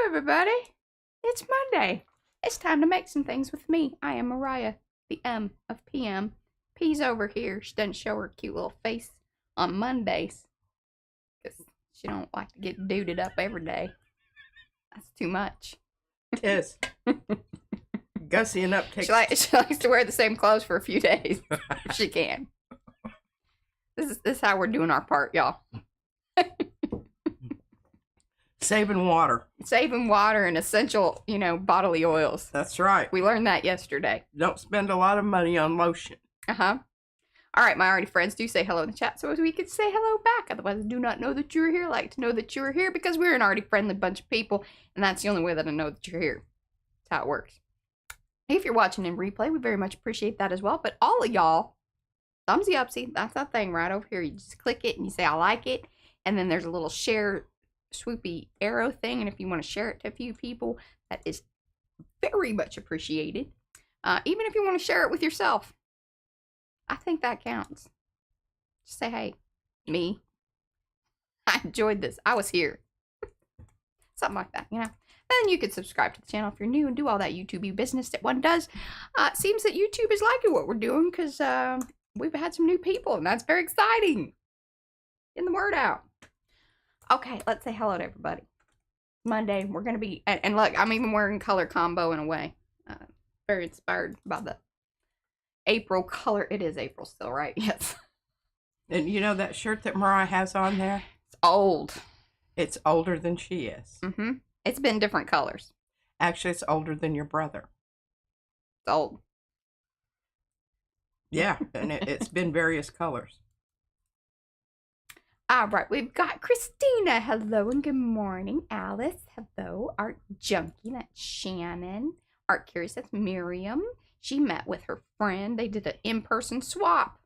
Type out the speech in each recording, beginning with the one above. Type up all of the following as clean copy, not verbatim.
everybody. It's Monday. It's time to make some things with me. I am Mariah, the M of PM. P's over here. She doesn't show her cute little face on Mondays because she don't like to get duded up every day. That's too much. It is. Gussying up takes... She likes to wear the same clothes for a few days if she can. This is how we're doing our part, y'all. Saving water. Saving water and essential, bodily oils. That's right. We learned that yesterday. Don't spend a lot of money on lotion. Uh-huh. All right, my Arty friends, do say hello in the chat so as we can say hello back. Otherwise, I do not know that you're here. I like to know that you're here because we're an Arty-friendly bunch of people, and that's the only way that I know that you're here. That's how it works. If you're watching in replay, we very much appreciate that as well. But all of y'all, thumbsy upsy, that's that thing right over here. You just click it and you say, I like it. And then there's a little share swoopy arrow thing. And if you want to share it to a few people, that is very much appreciated. Even if you want to share it with yourself, I think that counts. Just say, hey, me, I enjoyed this. I was here. Something like that, And you can subscribe to the channel if you're new and do all that YouTube business that one does. It seems that YouTube is liking what we're doing because we've had some new people, and that's very exciting. Getting the word out. Okay, let's say hello to everybody. Monday, we're going to be, and look, I'm even wearing color combo in a way. Very inspired by the April color. It is April still, right? Yes. And you know that shirt that Mariah has on there? It's old. It's older than she is. Mm-hmm. It's been different colors. Actually, it's older than your brother. It's old. Yeah, and it's been various colors. All right, we've got Christina. Hello and good morning. Alice. Hello. Art Junkie. That's Shannon. Art Curious. That's Miriam. She met with her friend. They did an in-person swap.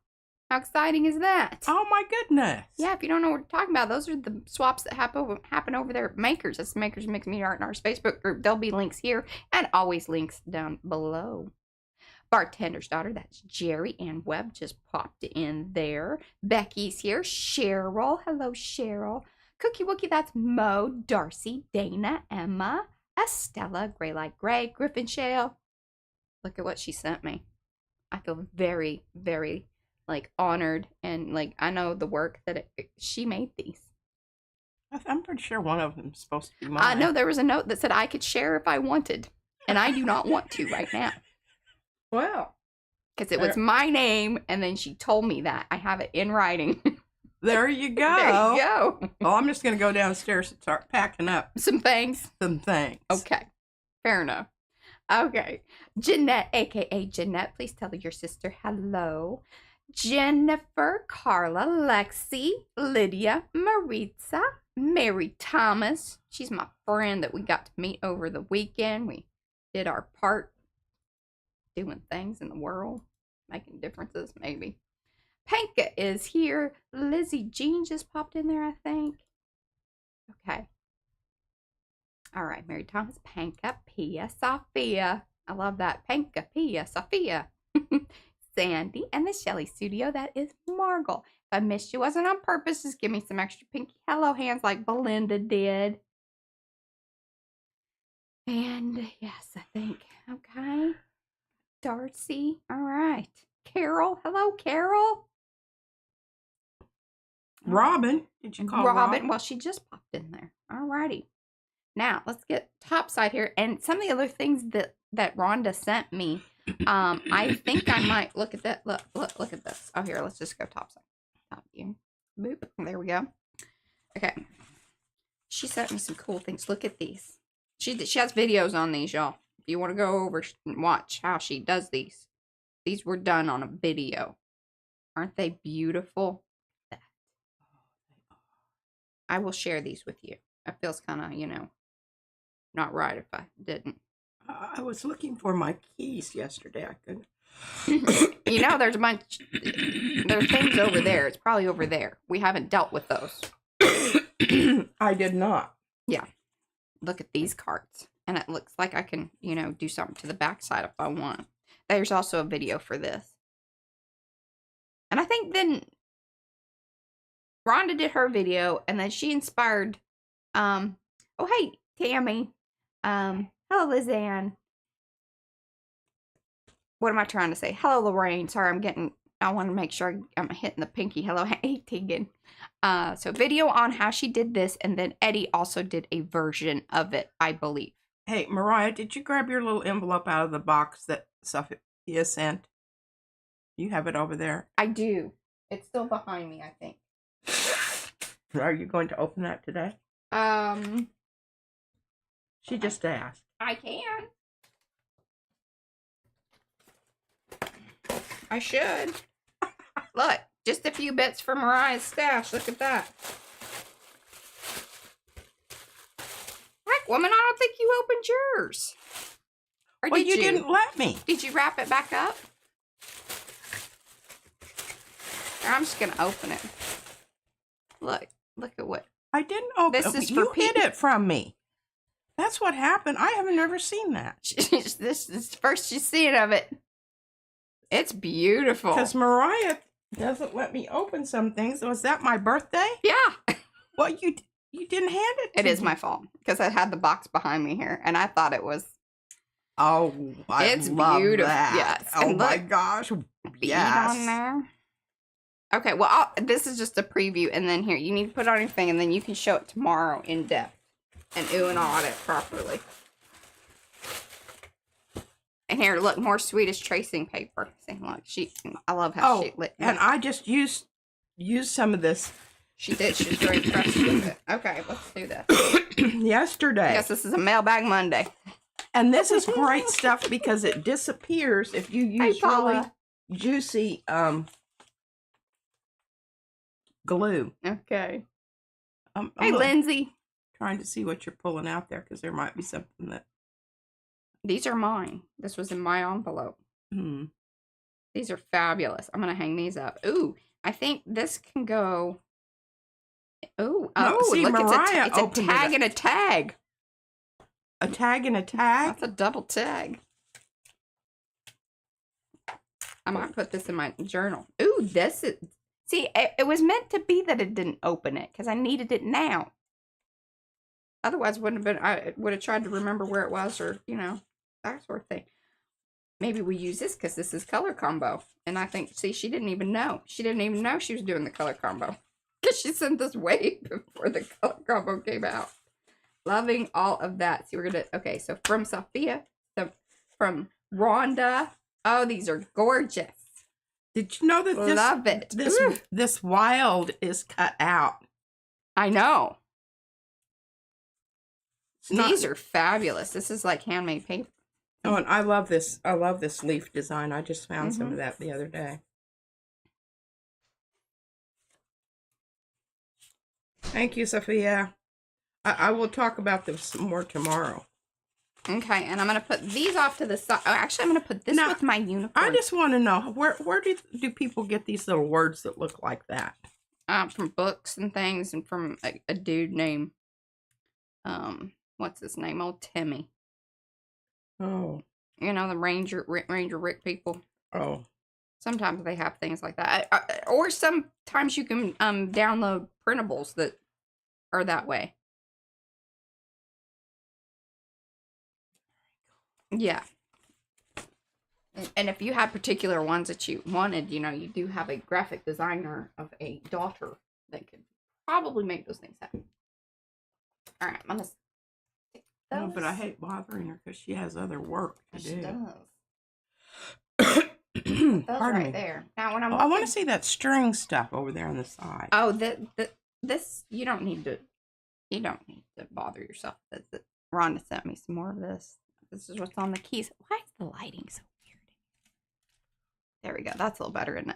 How exciting is that? Oh my goodness. Yeah, if you don't know what we're talking about, those are the swaps that happen over there at Makers. That's Makers Mix Media Art in our Facebook group. There'll be links here and always links down below. Bartender's daughter, that's Jerry Ann Webb, just popped in there. Becky's here. Cheryl, hello Cheryl. Cookie Wookie, that's Mo, Darcy, Dana, Emma, Estella, Gray Like Gray, Griffin Shale. Look at what she sent me. I feel very, very honored, and I know the work that she made these. I'm pretty sure one of them is supposed to be mine. I know there was a note that said I could share if I wanted, and I do not want to right now. Well, because it was my name, and then she told me that. I have it in writing. There you go. There you go. Well, I'm just going to go downstairs and start packing up some things. Okay. Fair enough. Okay. Jeanette, a.k.a. Jeanette, please tell your sister hello. Jennifer, Carla, Lexi, Lydia, Maritza, Mary Thomas. She's my friend that we got to meet over the weekend. We did our part doing things in the world, making differences, maybe. Panka is here. Lizzie Jean just popped in there, I think. Okay. All right, Mary Thomas, Panka, Pia, Sophia. I love that. Panka, Pia, Sophia. Sandy, and the Shelly Studio, that is Margle. If I missed you, wasn't on purpose. Just give me some extra pinky hello hands like Belinda did. And yes, I think. Okay. Darcy. All right. Carol. Hello, Carol. Robin. Did you call Robin? Well, she just popped in there. All righty. Now, let's get topside here. And some of the other things that Rhonda sent me, I think I might look at that. Look at this. Oh, here, let's just go topside. Top view. Boop. There we go. Okay. She sent me some cool things. Look at these. She has videos on these, y'all. If you want to go over and watch how she does these. These were done on a video. Aren't they beautiful? I will share these with you. It feels kind of, not right if I didn't. I was looking for my keys yesterday. I couldn't. There's a bunch. There's things over there. It's probably over there. We haven't dealt with those. I did not. Yeah. Look at these cards. And it looks like I can, do something to the backside if I want. There's also a video for this. And I think then Rhonda did her video, and then she inspired, oh, hey, Tammy. Hello, Lizanne. What am I trying to say? Hello, Lorraine. Sorry, I want to make sure I'm hitting the pinky. Hello, hey, Tegan. So video on how she did this, and then Eddie also did a version of it, I believe. Hey, Mariah, did you grab your little envelope out of the box that Sophia sent? You have it over there. I do. It's still behind me, I think. Are you going to open that today? She just asked. I can. I should. Look, just a few bits from Mariah's stash. Look at that. Heck, woman, I don't think you opened yours. Or Well, did you didn't let me. Did you wrap it back up? I'm just going to open it. Look at what. I didn't open it. This is You for hid it from me. That's what happened. I have never seen that. This is the first you've seen of it. It's beautiful. Because Mariah doesn't let me open some things. Was that my birthday? Yeah. Well, you didn't hand it to me. It is my fault. Because I had the box behind me here. And I thought it was. Oh, It's love beautiful. that. Yes. Oh, And my look, gosh. bead Yes. on there. Okay, well, this is just a preview. And then here, you need to put on your thing. And then you can show it tomorrow in depth. And ooh and ah it properly. And here, look, more Swedish tracing paper. See, look, I love how she lit. And I just used some of this. She did. She was very impressed with it. Okay, let's do this. Yesterday. Yes, this is a Mailbag Monday. And this is great stuff because it disappears if you use really juicy glue. Okay. I'm Hey, Lindsay. trying to see what you're pulling out there because there might be something that. These are mine. This was in my envelope. These are fabulous. I'm going to hang these up. Ooh, I think this can go. Ooh, See, look, Mariah it's a tag and a tag. A tag and a tag? That's a double tag. I might put this in my journal. Ooh, this is. See, it was meant to be that it didn't open it because I needed it now. Otherwise, I would have tried to remember where it was, or that sort of thing. Maybe we use this because this is color combo, and I think, see, she didn't even know. She didn't even know she was doing the color combo because she sent this way before the color combo came out. Loving all of that. See, we're gonna. Okay, so from Sophia, from Rhonda. Oh, these are gorgeous. Did you know that this? Love it. This wild is cut out. I know. These are fabulous. This is like handmade paper. Oh, and I love this. I love this leaf design. I just found some of that the other day. Thank you, Sophia. I will talk about this more tomorrow. Okay, and I'm going to put these off to the side. Oh, actually, I'm going to put this with my unicorn. I just want to know, where do people get these little words that look like that? From books and things, and from a dude named, what's his name? Old Timmy. Oh. You know, the Ranger Rick people. Oh. Sometimes they have things like that. Or sometimes you can download printables that are that way. Yeah. And if you have particular ones that you wanted, you do have a graphic designer of a daughter that could probably make those things happen. All right, I'm going to stick those. No, but I hate bothering her because she has other work to do. She does. Those Pardon me. there. Now, when I want to see that string stuff over there on the side. Oh, this, you don't need to bother yourself. Rhonda sent me some more of this. This is what's on the keys. Why is the lighting so weird? There we go. That's a little better, isn't it?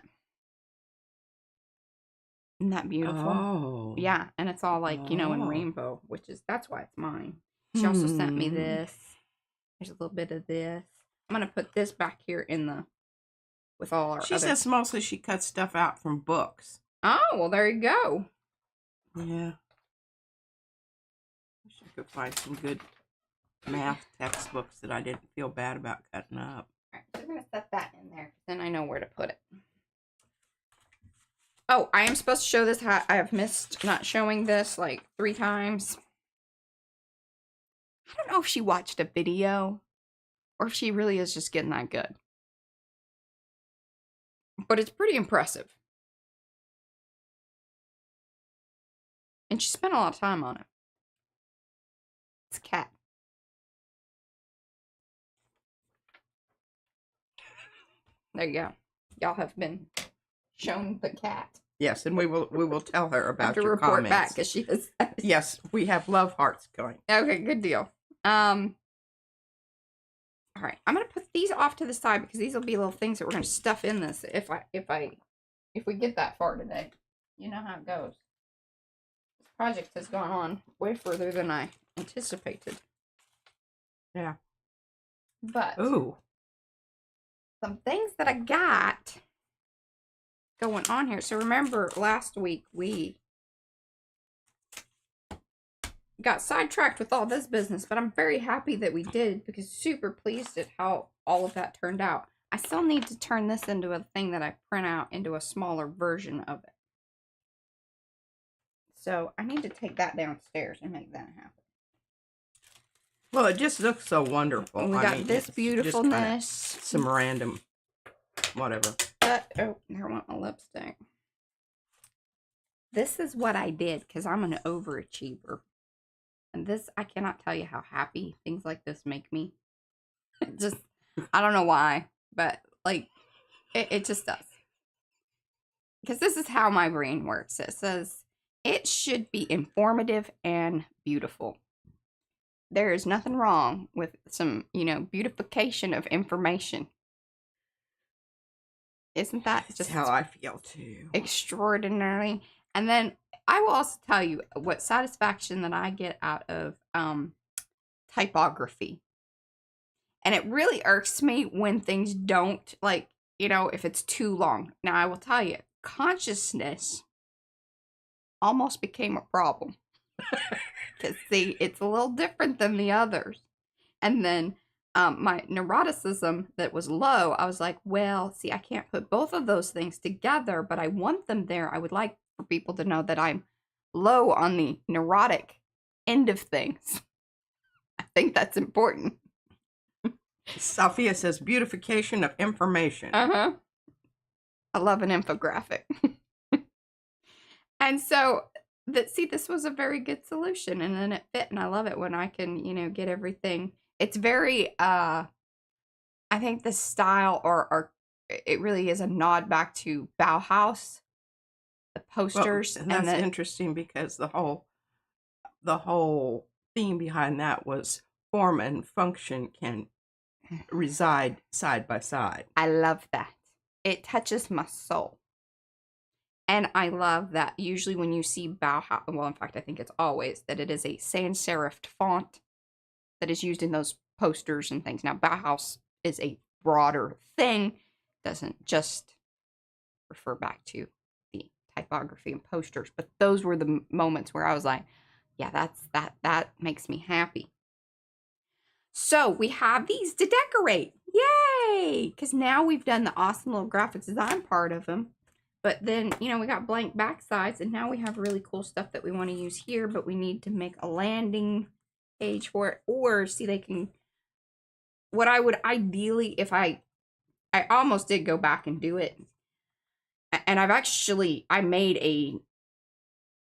Isn't that beautiful? Oh. Yeah, and it's all like, in rainbow, that's why it's mine. She also sent me this. There's a little bit of this. I'm going to put this back here with all our She says mostly she cuts stuff out from books. Oh, well, there you go. Yeah. Wish I could find some good math textbooks that I didn't feel bad about cutting up. All right, so I'm going to set that in there. Then I know where to put it. Oh, I am supposed to show this. I have missed not showing this like 3 times. I don't know if she watched a video or if she really is just getting that good. But it's pretty impressive. And she spent a lot of time on it. It's a cat. There you go. Y'all have been shown the cat. Yes, and we will tell her about have to your report comments. back because she has. Yes, we have love hearts going. Okay, good deal. All right, I'm gonna put these off to the side because these will be little things that we're gonna stuff in this if we get that far today. You know how it goes. This project has gone on way further than I anticipated. Yeah. But ooh, some things that I got going on here. So remember last week we got sidetracked with all this business, but I'm very happy that we did because super pleased at how all of that turned out. I still need to turn this into a thing that I print out into a smaller version of it. So I need to take that downstairs and make that happen. well, it just looks so wonderful. We got this beautifulness. Some random, whatever. Oh, there went my lipstick. This is what I did because I'm an overachiever. And this, I cannot tell you how happy things like this make me. Just, I don't know why, but like, it just does. Because this is how my brain works. It says, it should be informative and beautiful. There is nothing wrong with some, beautification of information. Isn't that That's just how I feel too? Extraordinary. And then I will also tell you what satisfaction that I get out of typography. And it really irks me when things don't, like, if it's too long. Now, I will tell you, consciousness almost became a problem. Because, see, it's a little different than the others. And then my neuroticism that was low, I was like, well, see, I can't put both of those things together, but I want them there. I would like for people to know that I'm low on the neurotic end of things. I think that's important. Sophia says beautification of information. I love an infographic. And so this was a very good solution, and then it fit, and I love it when I can, get everything. It's very, I think the style or it really is a nod back to Bauhaus, the posters. Well, and that's interesting because the whole theme behind that was form and function can reside side by side. I love that. It touches my soul. And I love that usually when you see Bauhaus, well, in fact, I think it's always that it is a sans serif font that is used in those posters and things. Now, Bauhaus is a broader thing, doesn't just refer back to the typography and posters, but those were the moments where I was like, yeah, that makes me happy. So we have these to decorate. Yay! Because now we've done the awesome little graphic design part of them. But then, we got blank back sides, and now we have really cool stuff that we want to use here, but we need to make a landing page for it. Or, see, they can, what I would ideally, if I almost did go back and do it. And I made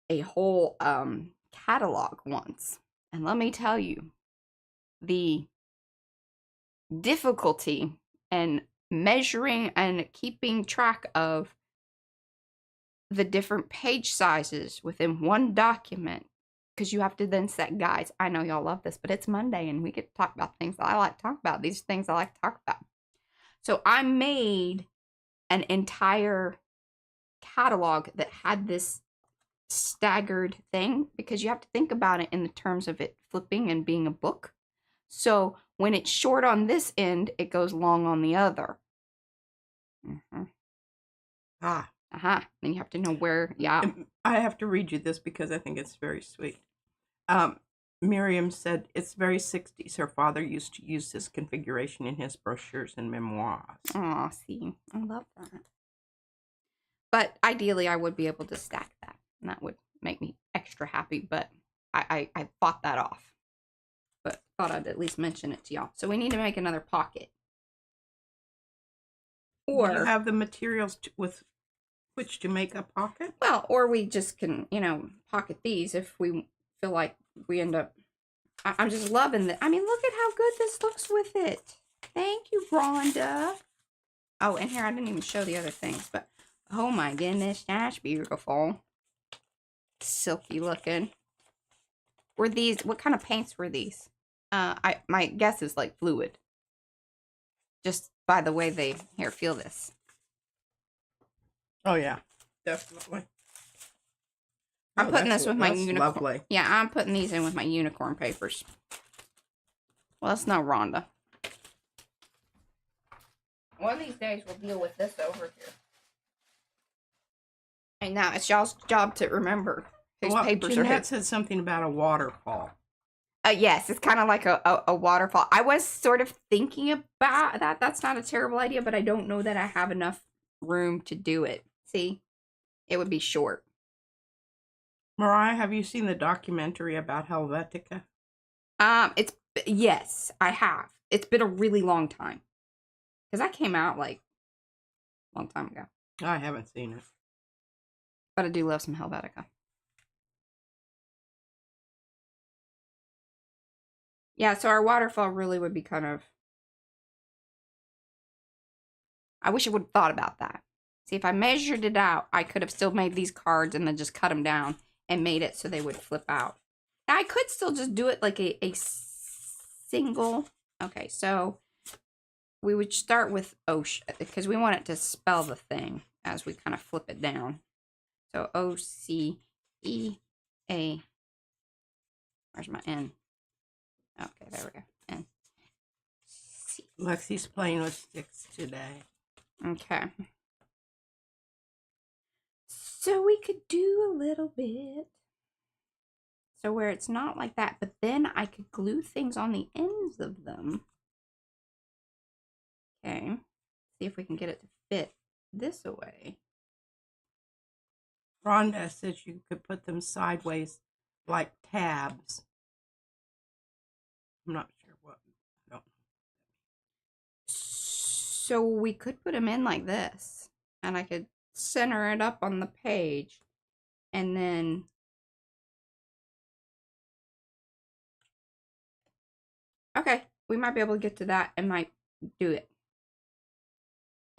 a whole catalog once. And let me tell you, the difficulty in measuring and keeping track of the different page sizes within one document, because you have to then set guides. I know y'all love this, but it's Monday and we get to talk about things that I like to talk about. These things I like to talk about. So I made an entire catalog that had this staggered thing, because you have to think about it in the terms of it flipping and being a book. So when it's short on this end, it goes long on the other. Then you have to know where, yeah. I have to read you this because I think it's very sweet. Miriam said, it's very 60s. Her father used to use this configuration in his brochures and memoirs. Aw, see, I love that. But ideally, I would be able to stack that, and that would make me extra happy, but I fought that off. but thought I'd at least mention it to y'all. So we need to make another pocket. Or you have the materials with which to make a pocket? Well, or we just can, you know, pocket these if we feel like we end up. I'm just loving that. I mean, look at how good this looks with it. Thank you, Rhonda. Oh, and here, I didn't even show the other things, but oh my goodness, that's beautiful. Silky looking. Were these, what kind of paints were these? My guess is like fluid. Just by the way they, here, feel this. Oh, yeah, definitely. I'm putting this with my unicorn. Lovely. Yeah, I'm putting these in with my unicorn papers. Well, that's not Rhonda. One of these days we'll deal with this over here. And now it's y'all's job to remember whose papers are Jeanette said something about a waterfall. Yes, it's kind of like a waterfall. I was sort of thinking about that. That's not a terrible idea, but I don't know that I have enough room to do it. See? It would be short. Mariah, have you seen the documentary about Helvetica? Yes, I have. It's been a really long time. Because that came out like a long time ago. I haven't seen it. But I do love some Helvetica. Yeah, so our waterfall really would be kind of... I wish I would have thought about that. See, if I measured it out, I could have still made these cards and then just cut them down and made it so they would flip out. Now, I could still just do it like a single... Okay, so we would start with ocean because we want it to spell the thing as we kind of flip it down. So O-C-E-A. Where's my N? Okay, there we go. N. C. Lexi's playing with sticks today. Okay. So we could do a little bit. So where it's not like that, but then I could glue things on the ends of them. Okay. See if we can get it to fit this away. Rhonda says you could put them sideways like tabs. I'm not sure what. I don't know. So we could put them in like this. And I could center it up on the page. And then... Okay, we might be able to get to that and might do it.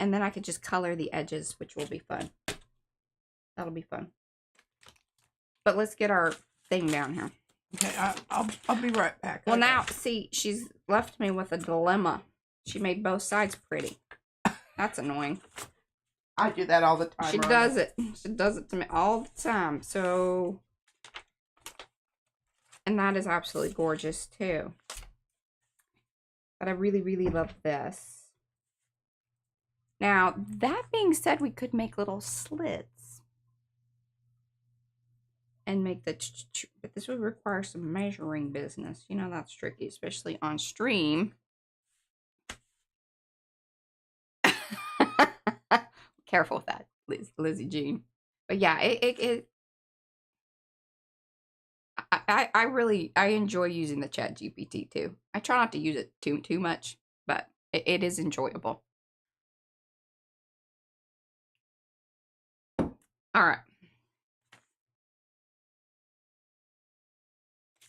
And then I could just color the edges, which will be fun. That'll be fun. But let's get our thing down here. Okay, I'll be right back. Well, now, see, she's left me with a dilemma. She made both sides pretty. That's annoying. I do that all the time. She does it. She does it to me all the time. So, and that is absolutely gorgeous, too. But I really, really love this. Now, that being said, we could make little slits. And make the but this would require some measuring business. You know, that's tricky, especially on stream. Careful with that, Lizzie Jean. But yeah, I really enjoy using the Chat GPT too. I try not to use it too much, but it is enjoyable. All right.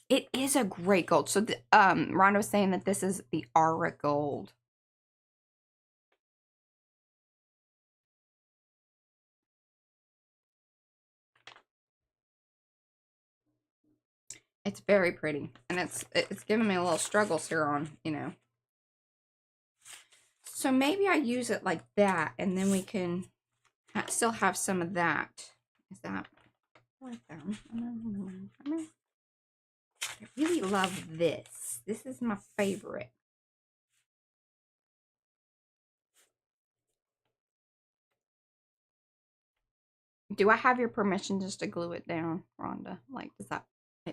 It is a great gold. So Rhonda was saying that this is the Aura gold. It's very pretty, and it's giving me a little struggles here on, you know. So maybe I use it like that, and then we can still have some of that. Is that right there? I really love this. This is my favorite. Do I have your permission just to glue it down, Rhonda? Like, does that...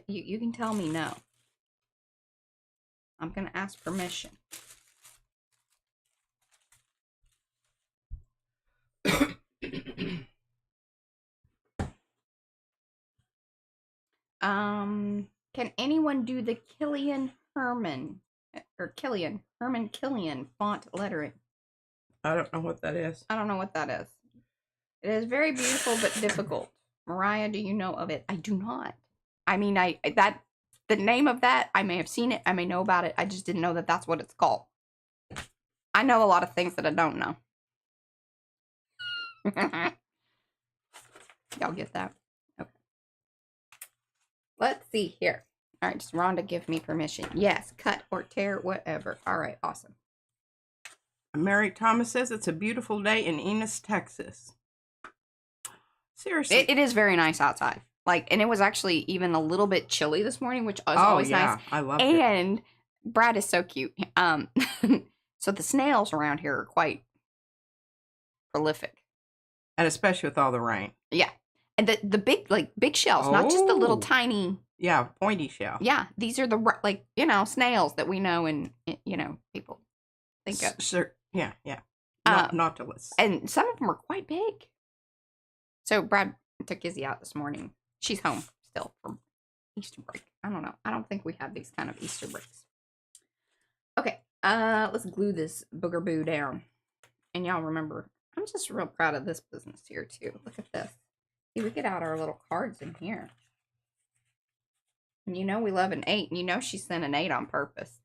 You can tell me no. I'm going to ask permission. Can anyone do the Killian Herman or Killian. Herman Killian font lettering. I don't know what that is. I don't know what that is. It is very beautiful but difficult. Mariah, do you know of it? I do not. I mean, the name of that, I may have seen it. I may know about it. I just didn't know that that's what it's called. I know a lot of things that I don't know. Y'all get that? Okay. Let's see here. All right, just Rhonda, give me permission. Yes, cut or tear, whatever. All right, awesome. Mary Thomas says it's a beautiful day in Enos, Texas. Seriously. It is very nice outside. Like, and it was actually even a little bit chilly this morning, which is always nice. I love it. And Brad is so cute. So the snails around here are quite prolific. And especially with all the rain. Yeah. And the big shells, not just the little tiny. Yeah, pointy shell. Yeah, these are the, snails that we know and, people think of. Sure. Yeah. Nautilus. And some of them are quite big. So Brad took Izzy out this morning. She's home still from Easter break. I don't know. I don't think we have these kind of Easter breaks. Okay, let's glue this booger-boo down. And y'all remember, I'm just real proud of this business here, too. Look at this. See, we get out our little cards in here. And you know we love an 8, and you know she sent an 8 on purpose.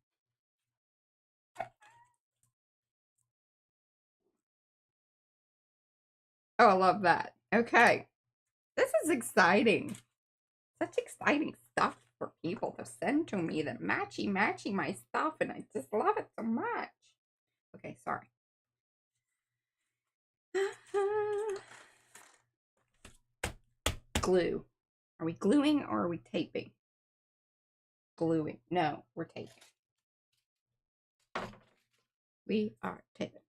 Oh, I love that. Okay. This is exciting. Such exciting stuff for people to send to me that matchy my stuff, and I just love it so much. Okay, sorry. Glue. Are we gluing or are we taping? Gluing. No, we're taping. We are taping.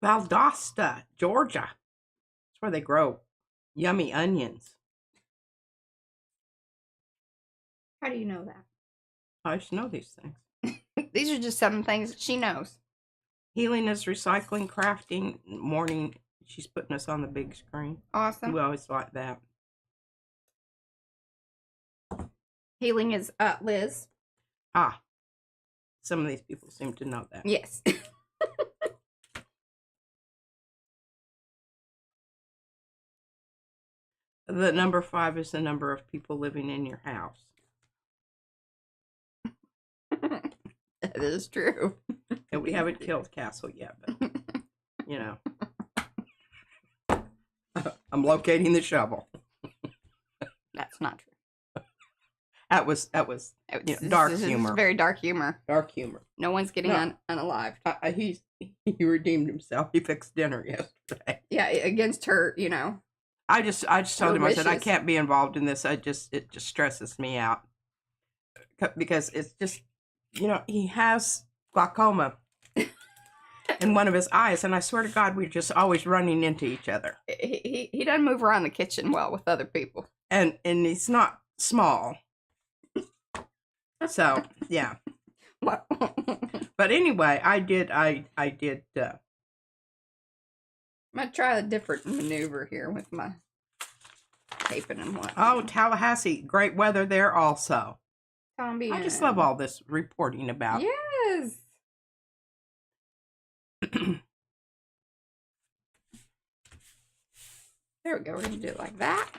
Valdosta, Georgia. That's where they grow yummy onions. How do you know that? I should know these things. These are just some things that she knows. Healing is recycling, crafting, morning. She's putting us on the big screen. Awesome. We always like that. Healing is Liz. Ah. Some of these people seem to know that. Yes. The number 5 is the number of people living in your house. That is true. And we haven't killed Castle yet, but, you know. I'm locating the shovel. That's not true. That was dark humor. Very dark humor. Dark humor. No one's getting unalived. He redeemed himself. He fixed dinner yesterday. Yeah, against her, I just told him, I said, I wishes. can't be involved in this. It just stresses me out. Because it's just, he has glaucoma in one of his eyes. And I swear to God, we're just always running into each other. He doesn't move around the kitchen well with other people. And he's not small. So, yeah. What? But anyway, I did. I'm going to try a different maneuver here with my taping and whatnot. Oh, Tallahassee. Great weather there also. Tomby, I just love all this reporting about. Yes. There we go. We're going to do it like that.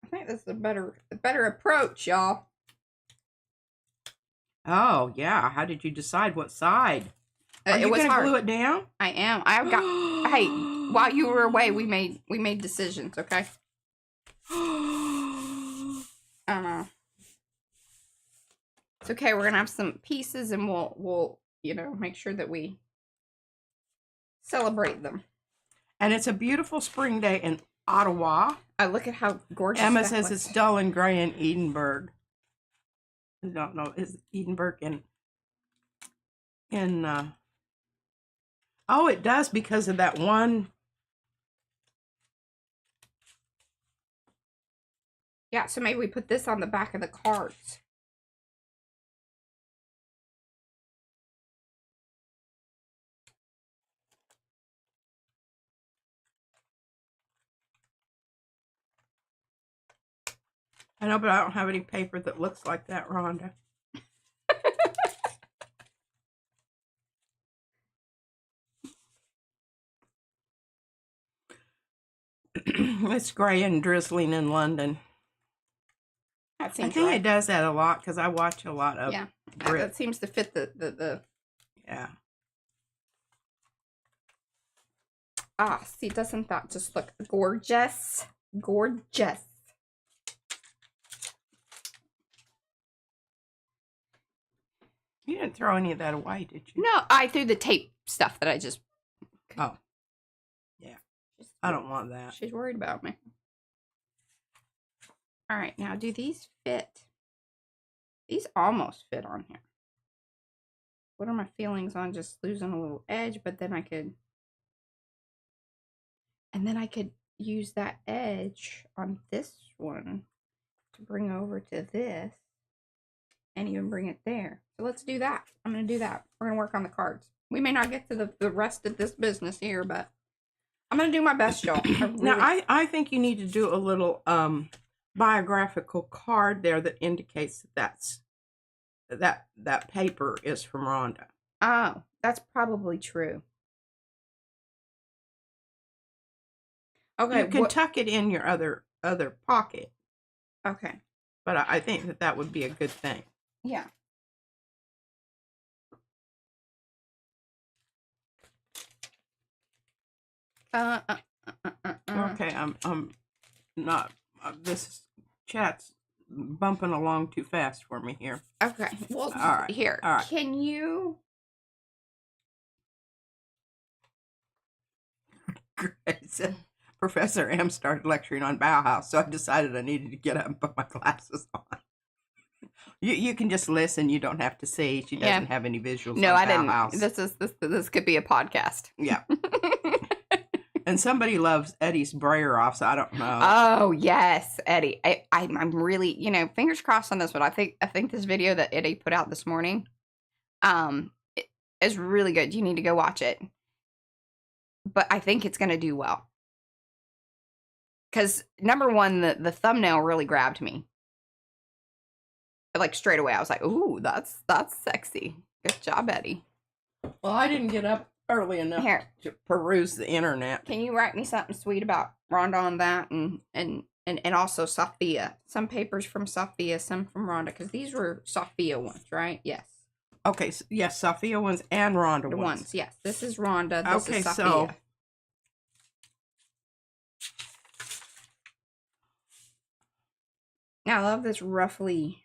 I think this is a better approach, y'all. Oh, yeah. How did you decide what side? Are you going to glue it down? I am. I've got. Hey, while you were away, we made decisions. Okay. I don't know. It's okay. We're gonna have some pieces, and we'll make sure that we celebrate them. And it's a beautiful spring day in Ottawa. Look at how gorgeous. Emma says it's dull and gray in Edinburgh. I don't know. Is Edinburgh in oh, it does because of that one. Yeah, so maybe we put this on the back of the cards. I know, but I don't have any paper that looks like that, Rhonda. It's gray and drizzling in London. That seems I think right. it does that a lot because I watch a lot of Brit. That seems to fit the. Yeah. Ah, see, doesn't that just look gorgeous? Gorgeous. You didn't throw any of that away, did you? No, I threw the tape stuff that I just. Oh. Yeah. I don't want that. She's worried about me. All right, now do these fit? These almost fit on here. What are my feelings on just losing a little edge, but then I could. And then I could use that edge on this one to bring over to this and even bring it there. So let's do that. I'm going to do that. We're going to work on the cards. We may not get to the rest of this business here, but I'm going to do my best, y'all. Now, I think you need to do a little biographical card there that indicates that paper is from Rhonda. Oh, that's probably true. Okay, you can tuck it in your other pocket. Okay, but I think that would be a good thing. Yeah. Okay, I'm not. This chat's bumping along too fast for me here. Okay, well, all right. Here, all right. Can you? Great. Professor M started lecturing on Bauhaus, so I decided I needed to get up and put my glasses on. You can just listen. You don't have to see. She doesn't have any visuals. No, on I Bauhaus. didn't. This could be a podcast. Yeah. And somebody loves Eddie's brayer off, so I don't know. Oh yes, Eddie. I'm really, fingers crossed on this one. I think this video that Eddie put out this morning, is really good. You need to go watch it. But I think it's gonna do well. Because number one, the thumbnail really grabbed me. Like straight away, I was like, "Ooh, that's sexy. Good job, Eddie." Well, I didn't get up early enough to peruse the internet. Can you write me something sweet about Rhonda on that, and also Sophia? Some papers from Sophia, some from Rhonda, because these were Sophia ones, right? Yes. Okay. So, yes, Sophia ones and Rhonda ones. Yes, this is Rhonda. This is Sophia. So. Now, I love this roughly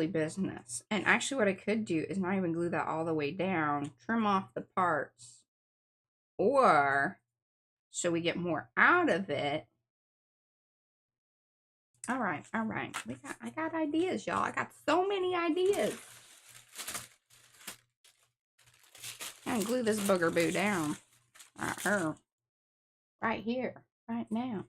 business. And actually what I could do is not even glue that all the way down, trim off the parts, or so we get more out of it. All right. I got ideas, y'all. I got so many ideas. And glue this booger-boo down. Right here. Right now.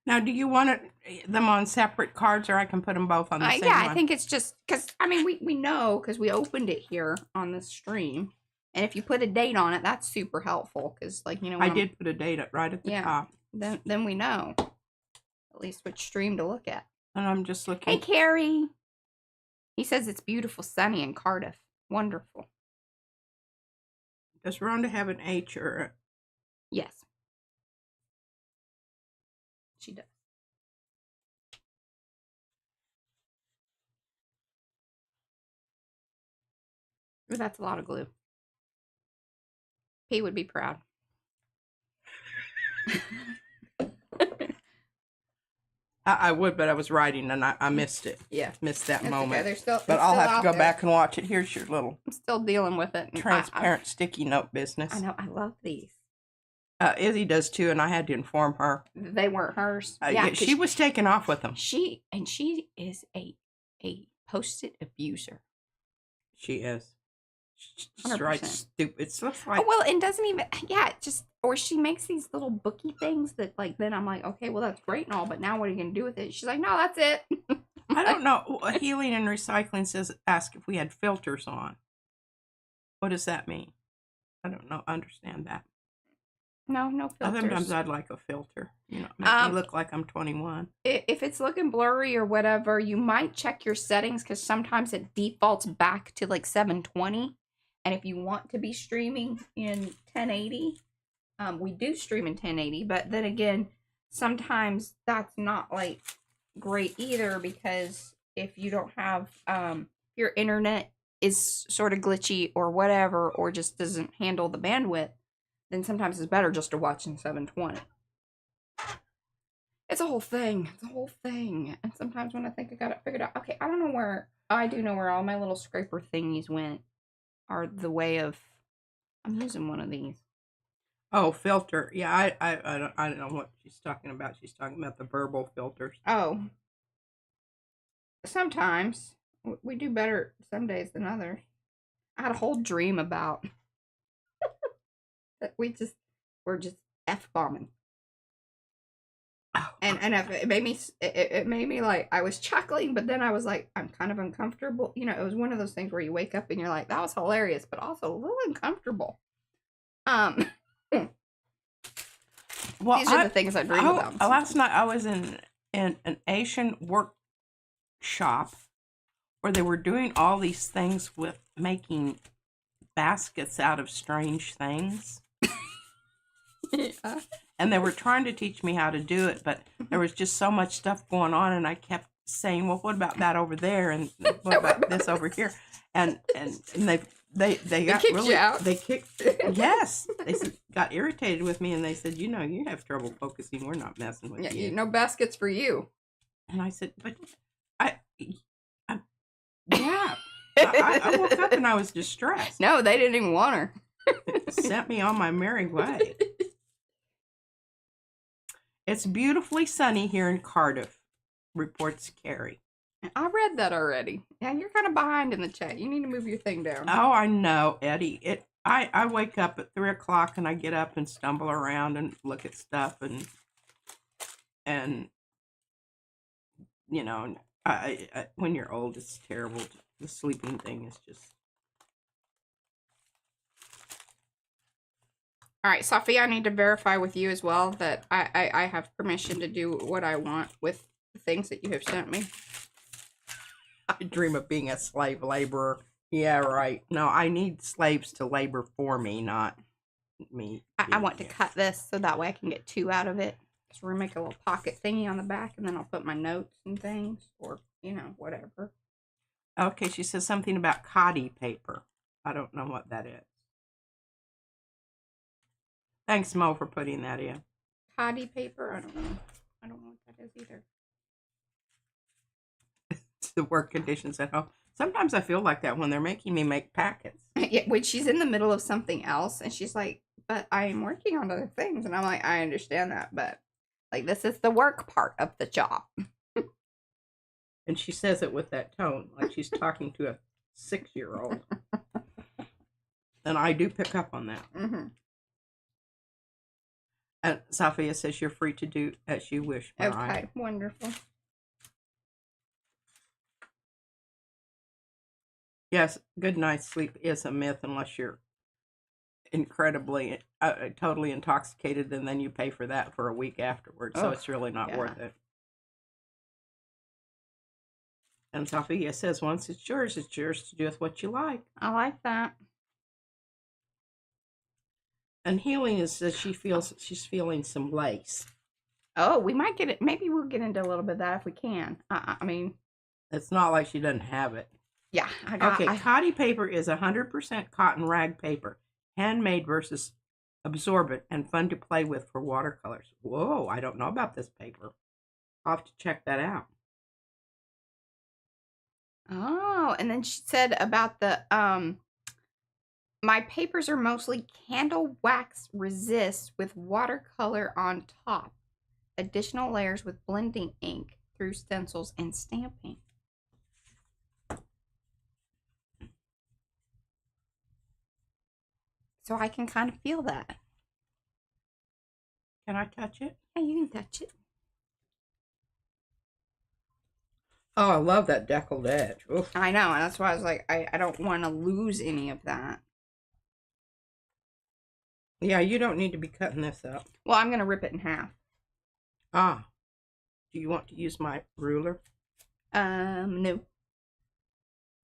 Now, do you want them on separate cards, or I can put them both on the same one? Yeah, I think it's just because, we know because we opened it here on the stream. And if you put a date on it, that's super helpful because, I did put a date right at the top. Then we know at least which stream to look at. And I'm just looking. Hey, Carrie. He says it's beautiful, sunny in Cardiff. Wonderful. Does Rhonda have an H or a... Yes. She does. Ooh, that's a lot of glue. P would be proud. I would, but I was writing and I missed it. Yeah. Missed that moment. Okay. But I'll have to go back and watch it. Here's your little... I'm still dealing with it. Transparent sticky note business. I know. I love these. Izzy does too, and I had to inform her. They weren't hers. Yeah, she was taken off with them. She is a post-it abuser. She is. She just 100%. writes stupid. It's just like... Oh, well, and doesn't even... Yeah, or she makes these little booky things that, then I'm like, okay, well, that's great and all, but now what are you going to do with it? She's like, no, that's it. I don't know. Healing and Recycling says, ask if we had filters on. What does that mean? I don't know. Understand that. No, no filters. Sometimes I'd like a filter. You know, make me look like I'm 21. If it's looking blurry or whatever, you might check your settings because sometimes it defaults back to like 720. And if you want to be streaming in 1080, we do stream in 1080, but then again, sometimes that's not like great either because if you don't have your internet is sort of glitchy or whatever, or just doesn't handle the bandwidth, then sometimes it's better just to watch in 720. It's a whole thing. It's a whole thing. And sometimes when I think I got it figured out, okay, I don't know where, I do know where all my little scraper thingies went, are the way of, I'm using one of these. Oh, filter. Yeah, I don't know what she's talking about. She's talking about the verbal filters. Oh. Sometimes. We do better some days than others. I had a whole dream about that we're just F-bombing. Oh. And it made me like, I was chuckling, but then I was like, I'm kind of uncomfortable. You know, it was one of those things where you wake up and you're like, that was hilarious, but also a little uncomfortable. Well, these are the things I dream about. Last night I was in an Asian workshop where they were doing all these things with making baskets out of strange things. Yeah. And they were trying to teach me how to do it, but there was just so much stuff going on, and I kept saying, well, what about that over there? And what about this over here? And they got kicked really, you out? they kicked, yes, they got irritated with me, and they said, you know, you have trouble focusing. We're not messing with you. No baskets for you. And I said, but yeah. I woke up and I was distressed. No, they didn't even want her. Sent me on my merry way. It's beautifully sunny here in Cardiff, reports Carrie. I read that already. Yeah, you're kind of behind in the chat. You need to move your thing down. Oh, I know, Eddie. I wake up at 3 o'clock and I get up and stumble around and look at stuff and you know, I when you're old, it's terrible. The sleeping thing is just. All right, Sophie, I need to verify with you as well that I have permission to do what I want with the things that you have sent me. I dream of being a slave laborer. Yeah, right. No, I need slaves to labor for me, not me. I want to cut this so that way I can get 2 out of it. So we're going to make a little pocket thingy on the back, and then I'll put my notes and things, or, you know, whatever. Okay, she says something about cotty paper. I don't know what that is. Thanks, Mo, for putting that in. Cotty paper? I don't know. I don't know what that is either. It's the work conditions at home. Sometimes I feel like that when they're making me make packets. Yeah, when she's in the middle of something else, and she's like, but I am working on other things. And I'm like, I understand that, but like, this is the work part of the job. And she says it with that tone, like she's talking to a 6-year-old. And I do pick up on that. Mm-hmm. And Sophia says you're free to do as you wish, Mariah. Okay, wonderful. Yes, good night's sleep is a myth unless you're incredibly, totally intoxicated, and then you pay for that for a week afterwards. So it's really not worth it. And Sophia says, once it's yours to do with what you like. I like that. And Healing is that she's feeling some lace. Oh, we might get it. Maybe we'll get into a little bit of that if we can. I mean, it's not like she doesn't have it. Yeah. Cotty paper is 100% cotton rag paper, handmade versus absorbent, and fun to play with for watercolors. Whoa, I don't know about this paper. I'll have to check that out. Oh, and then she said about the my papers are mostly candle wax resist with watercolor on top. Additional layers with blending ink through stencils and stamping. So I can kind of feel that. Can I touch it? Yeah, you can touch it. Oh, I love that deckled edge. Oof. I know, and that's why I was like, I don't want to lose any of that. Yeah, you don't need to be cutting this up. Well, I'm going to rip it in half. Ah, do you want to use my ruler? No.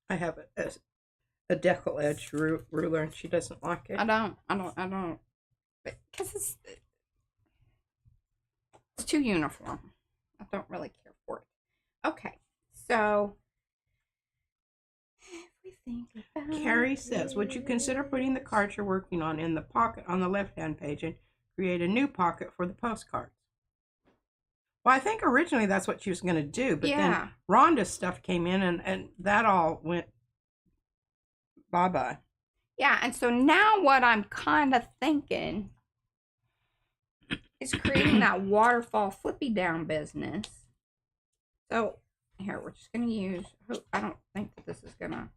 I have a decal edge ruler, and she doesn't like it. I don't. Because it's too uniform. I don't really care for it. Okay, so if we think about Carrie says, would you consider putting the cards you're working on in the pocket on the left-hand page and create a new pocket for the postcards? Well, I think originally that's what she was going to do, but then Rhonda's stuff came in and that all went bye-bye. Yeah, and so now what I'm kind of thinking is creating that waterfall flippy down business. So here, we're just going to use, I don't think that this is going to.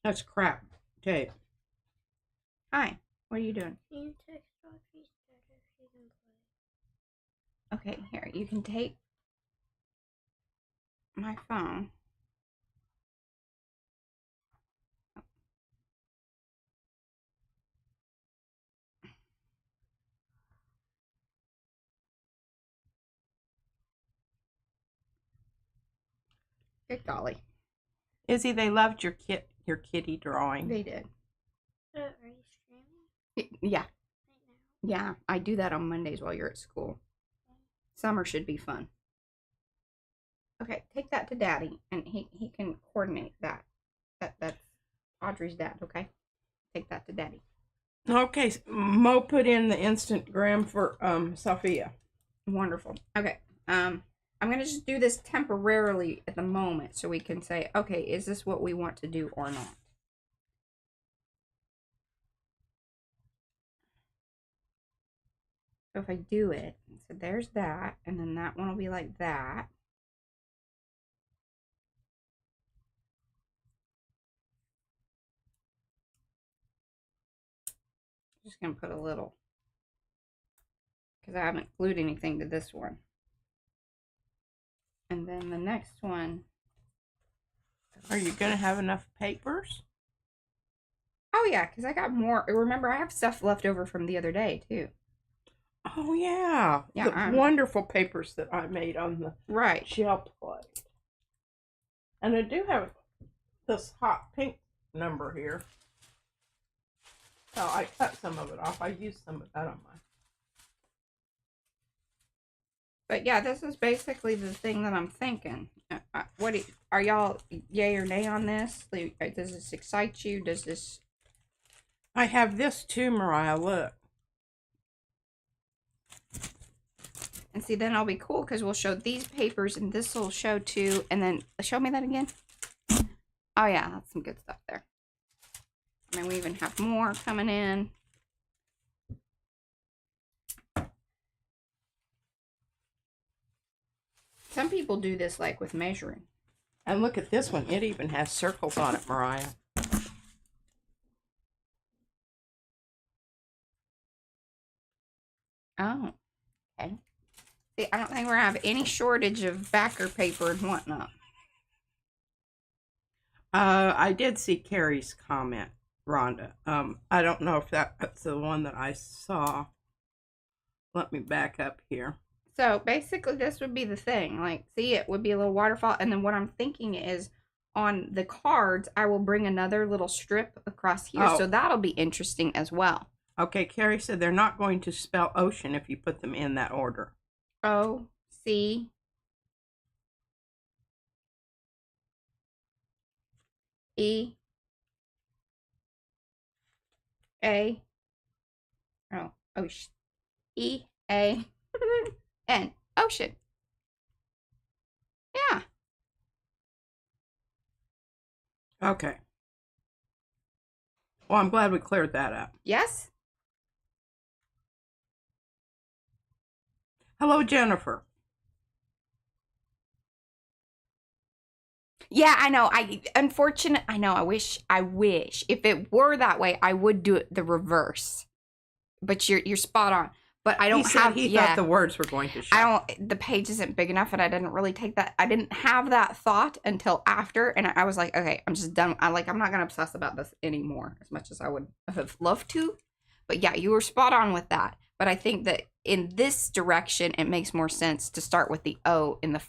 That's crap tape. Hi, what are you doing? Okay, here, you can take my phone. Good golly. Izzy, they loved your kitty drawing. They did. Are you streaming? Yeah. Right now? Yeah, I do that on Mondays while you're at school. Summer should be fun. Okay, take that to Daddy, and he can coordinate that. That's Audrey's dad, okay? Take that to Daddy. Okay, Mo put in the Instagram for Sophia. Wonderful. Okay, I'm going to just do this temporarily at the moment so we can say, okay, is this what we want to do or not? So if I do it, so there's that, and then that one will be like that. Just going to put a little, because I haven't glued anything to this one. And then the next one. Are you going to have enough papers? Oh, yeah, because I got more. Remember, I have stuff left over from the other day, too. Oh, yeah. Yeah, the wonderful papers that I made on the shell plate. And I do have this hot pink number here. So I cut some of it off. I used some of that on my. But yeah, this is basically the thing that I'm thinking. Are y'all yay or nay on this? Does this excite you? Does this? I have this too, Mariah. Look. And see, then I'll be cool because we'll show these papers and this will show too. And then show me that again. Oh yeah, that's some good stuff there. I mean, we even have more coming in. Some people do this like with measuring. And look at this one. It even has circles on it, Mariah. Oh, okay. See, I don't think we're going to have any shortage of backer paper and whatnot. I did see Carrie's comment, Rhonda. I don't know if that's the one that I saw. Let me back up here. So basically this would be the thing. Like, see, it would be a little waterfall. And then what I'm thinking is on the cards, I will bring another little strip across here. Oh. So that'll be interesting as well. Okay, Carrie said they're not going to spell ocean if you put them in that order. O, C, E, A, oh, ocean, E, A, N, ocean. Yeah. Okay. Well, I'm glad we cleared that up. Yes? Hello, Jennifer. Yeah, I know. I wish if it were that way, I would do it the reverse. But you're spot on. But I don't have. He thought the words were going to show. The page isn't big enough, and I didn't really take that. I didn't have that thought until after, and I was like, okay, I'm just done. I'm not gonna obsess about this anymore as much as I would have loved to. But yeah, you were spot on with that. But I think that in this direction, it makes more sense to start with the O in the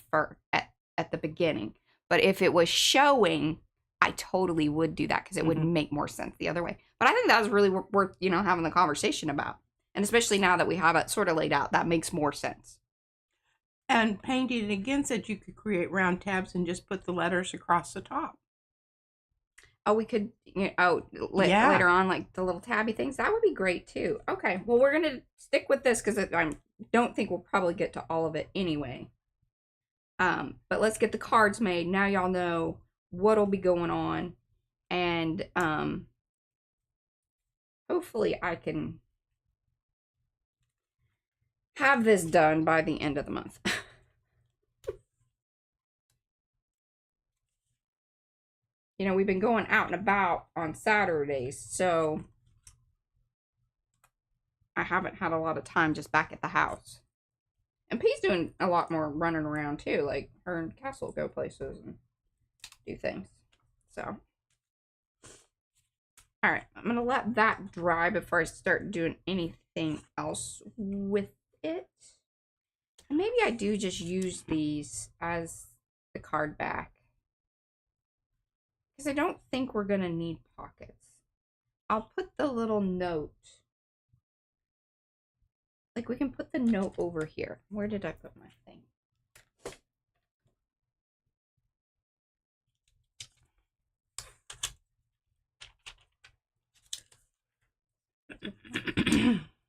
at the beginning. But if it was showing, I totally would do that because it would make more sense the other way. But I think that was really worth, having the conversation about. And especially now that we have it sort of laid out, that makes more sense. And painting it again said you could create round tabs and just put the letters across the top. Oh, we could, later on, like the little tabby things. That would be great too. Okay, well, we're going to stick with this because I don't think we'll probably get to all of it anyway. But let's get the cards made. Now y'all know what'll be going on. And hopefully I can have this done by the end of the month. We've been going out and about on Saturdays, so I haven't had a lot of time just back at the house. And P's doing a lot more running around too, like her and Castle go places and do things. So, all right, I'm gonna let that dry before I start doing anything else with it. And maybe I do just use these as the card back. Because I don't think we're going to need pockets. I'll put the little note. Like, we can put the note over here. Where did I put my thing?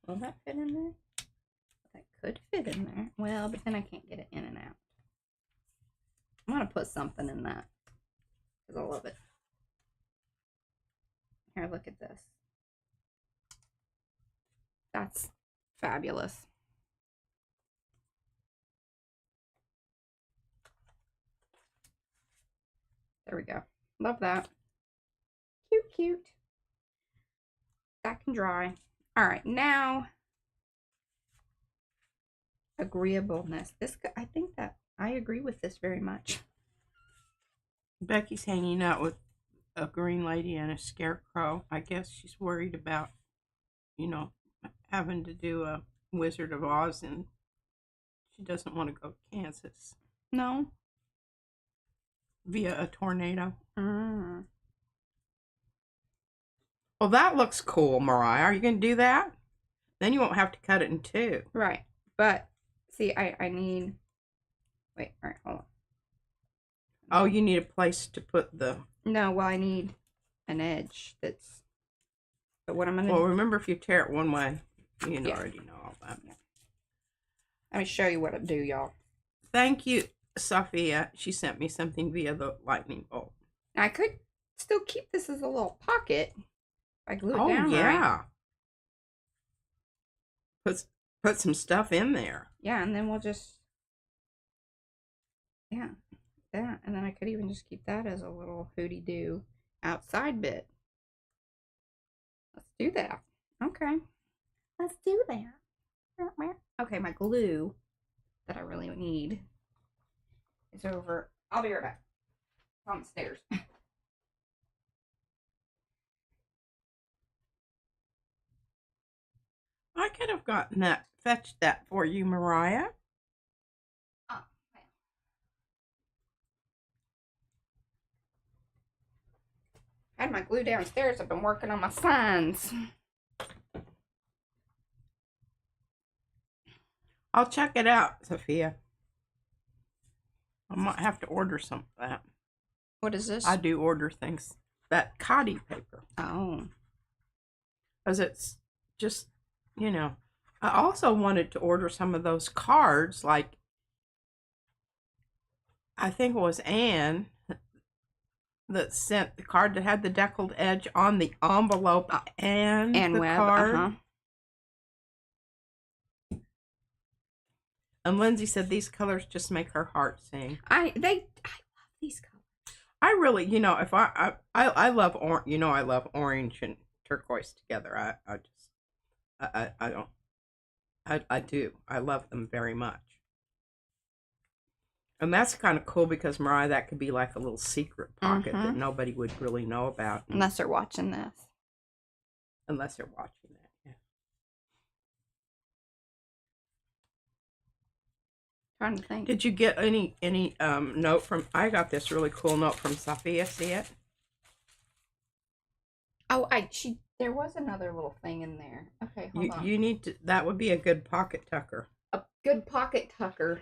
Will that fit in there? That could fit in there. Well, but then I can't get it in and out. I'm going to put something in that. Because I love it. Here, look at this. That's fabulous. There we go. Love that. Cute, cute. That can dry. All right, now agreeableness. I think that I agree with this very much. Becky's hanging out with a green lady and a scarecrow. I guess she's worried about, having to do a Wizard of Oz, and she doesn't want to go to Kansas. No. Via a tornado. Well, that looks cool, Mariah. Are you going to do that? Then you won't have to cut it in two. Right. But, see, I need... Wait, all right, hold on. Oh, you need a place to put the... No, well, I need an edge that's... But what I'm going to... Well, remember, if you tear it one way, you already know all that. Let me show you what I do, y'all. Thank you, Sophia. She sent me something via the lightning bolt. Now, I could still keep this as a little pocket if I glue it down. Oh, yeah. Right? Put some stuff in there. Yeah, and then we'll just... Yeah. That, and then I could even just keep that as a little hooty-doo outside bit. Let's do that. Okay. Let's do that. Okay, my glue that I really need is over. I'll be right back. It's on the stairs. I could have fetched that for you, Mariah. I had my glue downstairs. I've been working on my signs. I'll check it out, Sophia. I might have to order some of that. What is this? I do order things. That cotty paper. Oh. Because it's just, I also wanted to order some of those cards, like, I think it was Anne that sent the card that had the deckled edge on the envelope and the Web, card. And Lindsay said these colors just make her heart sing. I love these colors. I really, if I love orange, I love orange and turquoise together. I do. I love them very much. And that's kind of cool because, Mariah, that could be like a little secret pocket that nobody would really know about. Unless they're watching this. Unless they're watching that, yeah. Trying to think. Did you get any note from? I got this really cool note from Sophia. See it? Oh, there was another little thing in there. Okay, hold on. You need to. That would be a good pocket tucker. A good pocket tucker.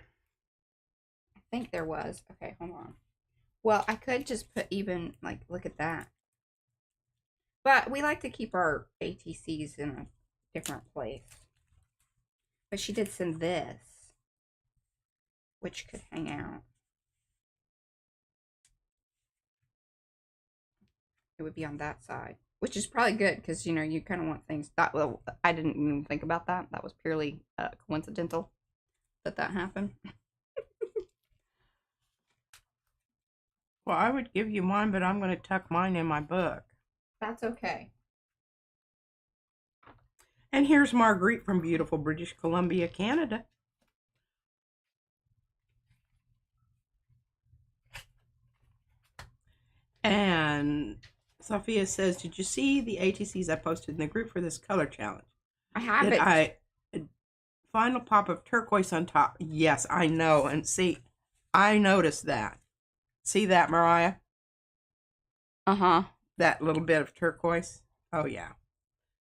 I think there was. Okay, hold on. Well, I could just put even, like, look at that. But we like to keep our ATCs in a different place. But she did send this, which could hang out. It would be on that side, which is probably good because, you know, you kind of want things. Well, I didn't even think about that. That was purely coincidental that happened. Well, I would give you mine, but I'm going to tuck mine in my book. That's okay. And here's Marguerite from beautiful British Columbia, Canada. And Sophia says, did you see the ATCs I posted in the group for this color challenge? I have it. Final pop of turquoise on top. Yes, I know. And see, I noticed that. See that, Mariah? Uh-huh. That little bit of turquoise. Oh, yeah.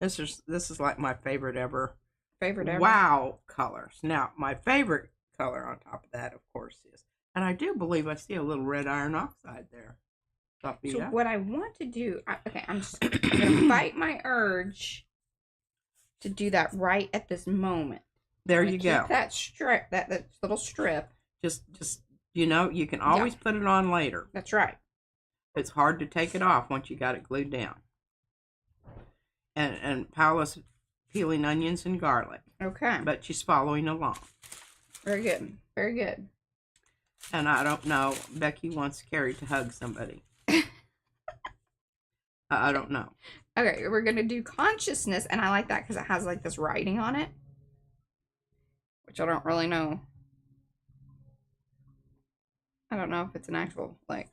This is like my favorite ever. Favorite ever? Wow colors. Now, my favorite color on top of that, of course, is, and I do believe I see a little red iron oxide there. Sophia. So what I want to do, I'm going to fight my urge to do that right at this moment. There you go. Keep that strip, that little strip. Just you know, you can always put it on later. That's right. It's hard to take it off once you got it glued down. And Paula's peeling onions and garlic. Okay. But she's following along. Very good. Very good. And I don't know. Becky wants Carrie to hug somebody. I don't know. Okay, we're going to do consciousness. And I like that because it has like this writing on it. Which I don't really know. I don't know if it's an actual, like,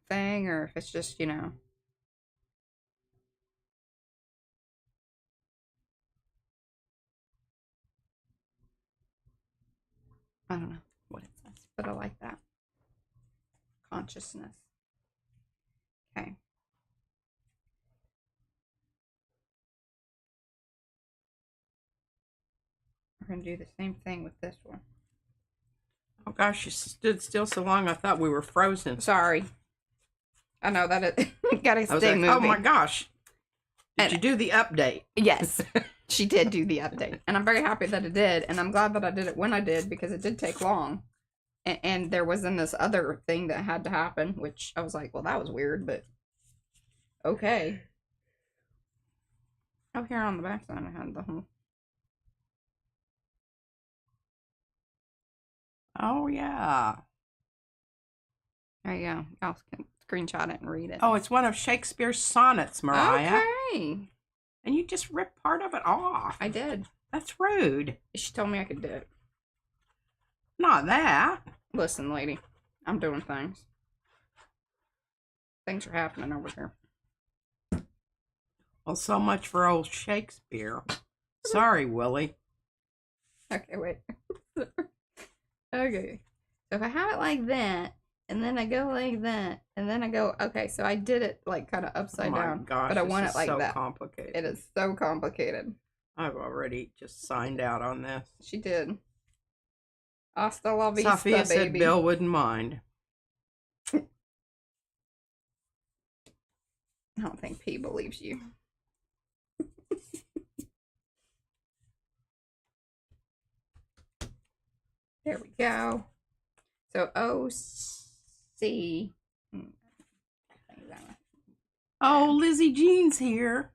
thing or if it's just, you know. I don't know what it says, but I like that. Consciousness. Okay. We're going to do the same thing with this one. Oh gosh, you stood still so long I thought we were frozen. Sorry. I know that it got to stay like, moving. oh my gosh. Did you do the update? Yes, she did do the update. And I'm very happy that it did. And I'm glad that I did it when I did because it did take long. And there was then this other thing that had to happen, which I was like, well, that was weird, but okay. Oh, here on the back side I had the whole. Oh, yeah. There you go. Y'all can screenshot it and read it. Oh, it's one of Shakespeare's sonnets, Mariah. Okay. And you just ripped part of it off. I did. That's rude. She told me I could do it. Not that. Listen, lady. I'm doing things. Things are happening over here. Well, so much for old Shakespeare. Sorry, Willie. Okay, wait. Okay. So if I have it like that, and then I go like that, and then I go, okay, so I did it like kind of upside down. Gosh, but I want it like so that. Complicated. It is so complicated. I've already just signed out on this. She did. Hasta la vista, Sophia baby. said Bill wouldn't mind. I don't think P believes you. There we go. So OC. Oh, Lizzie Jean's here.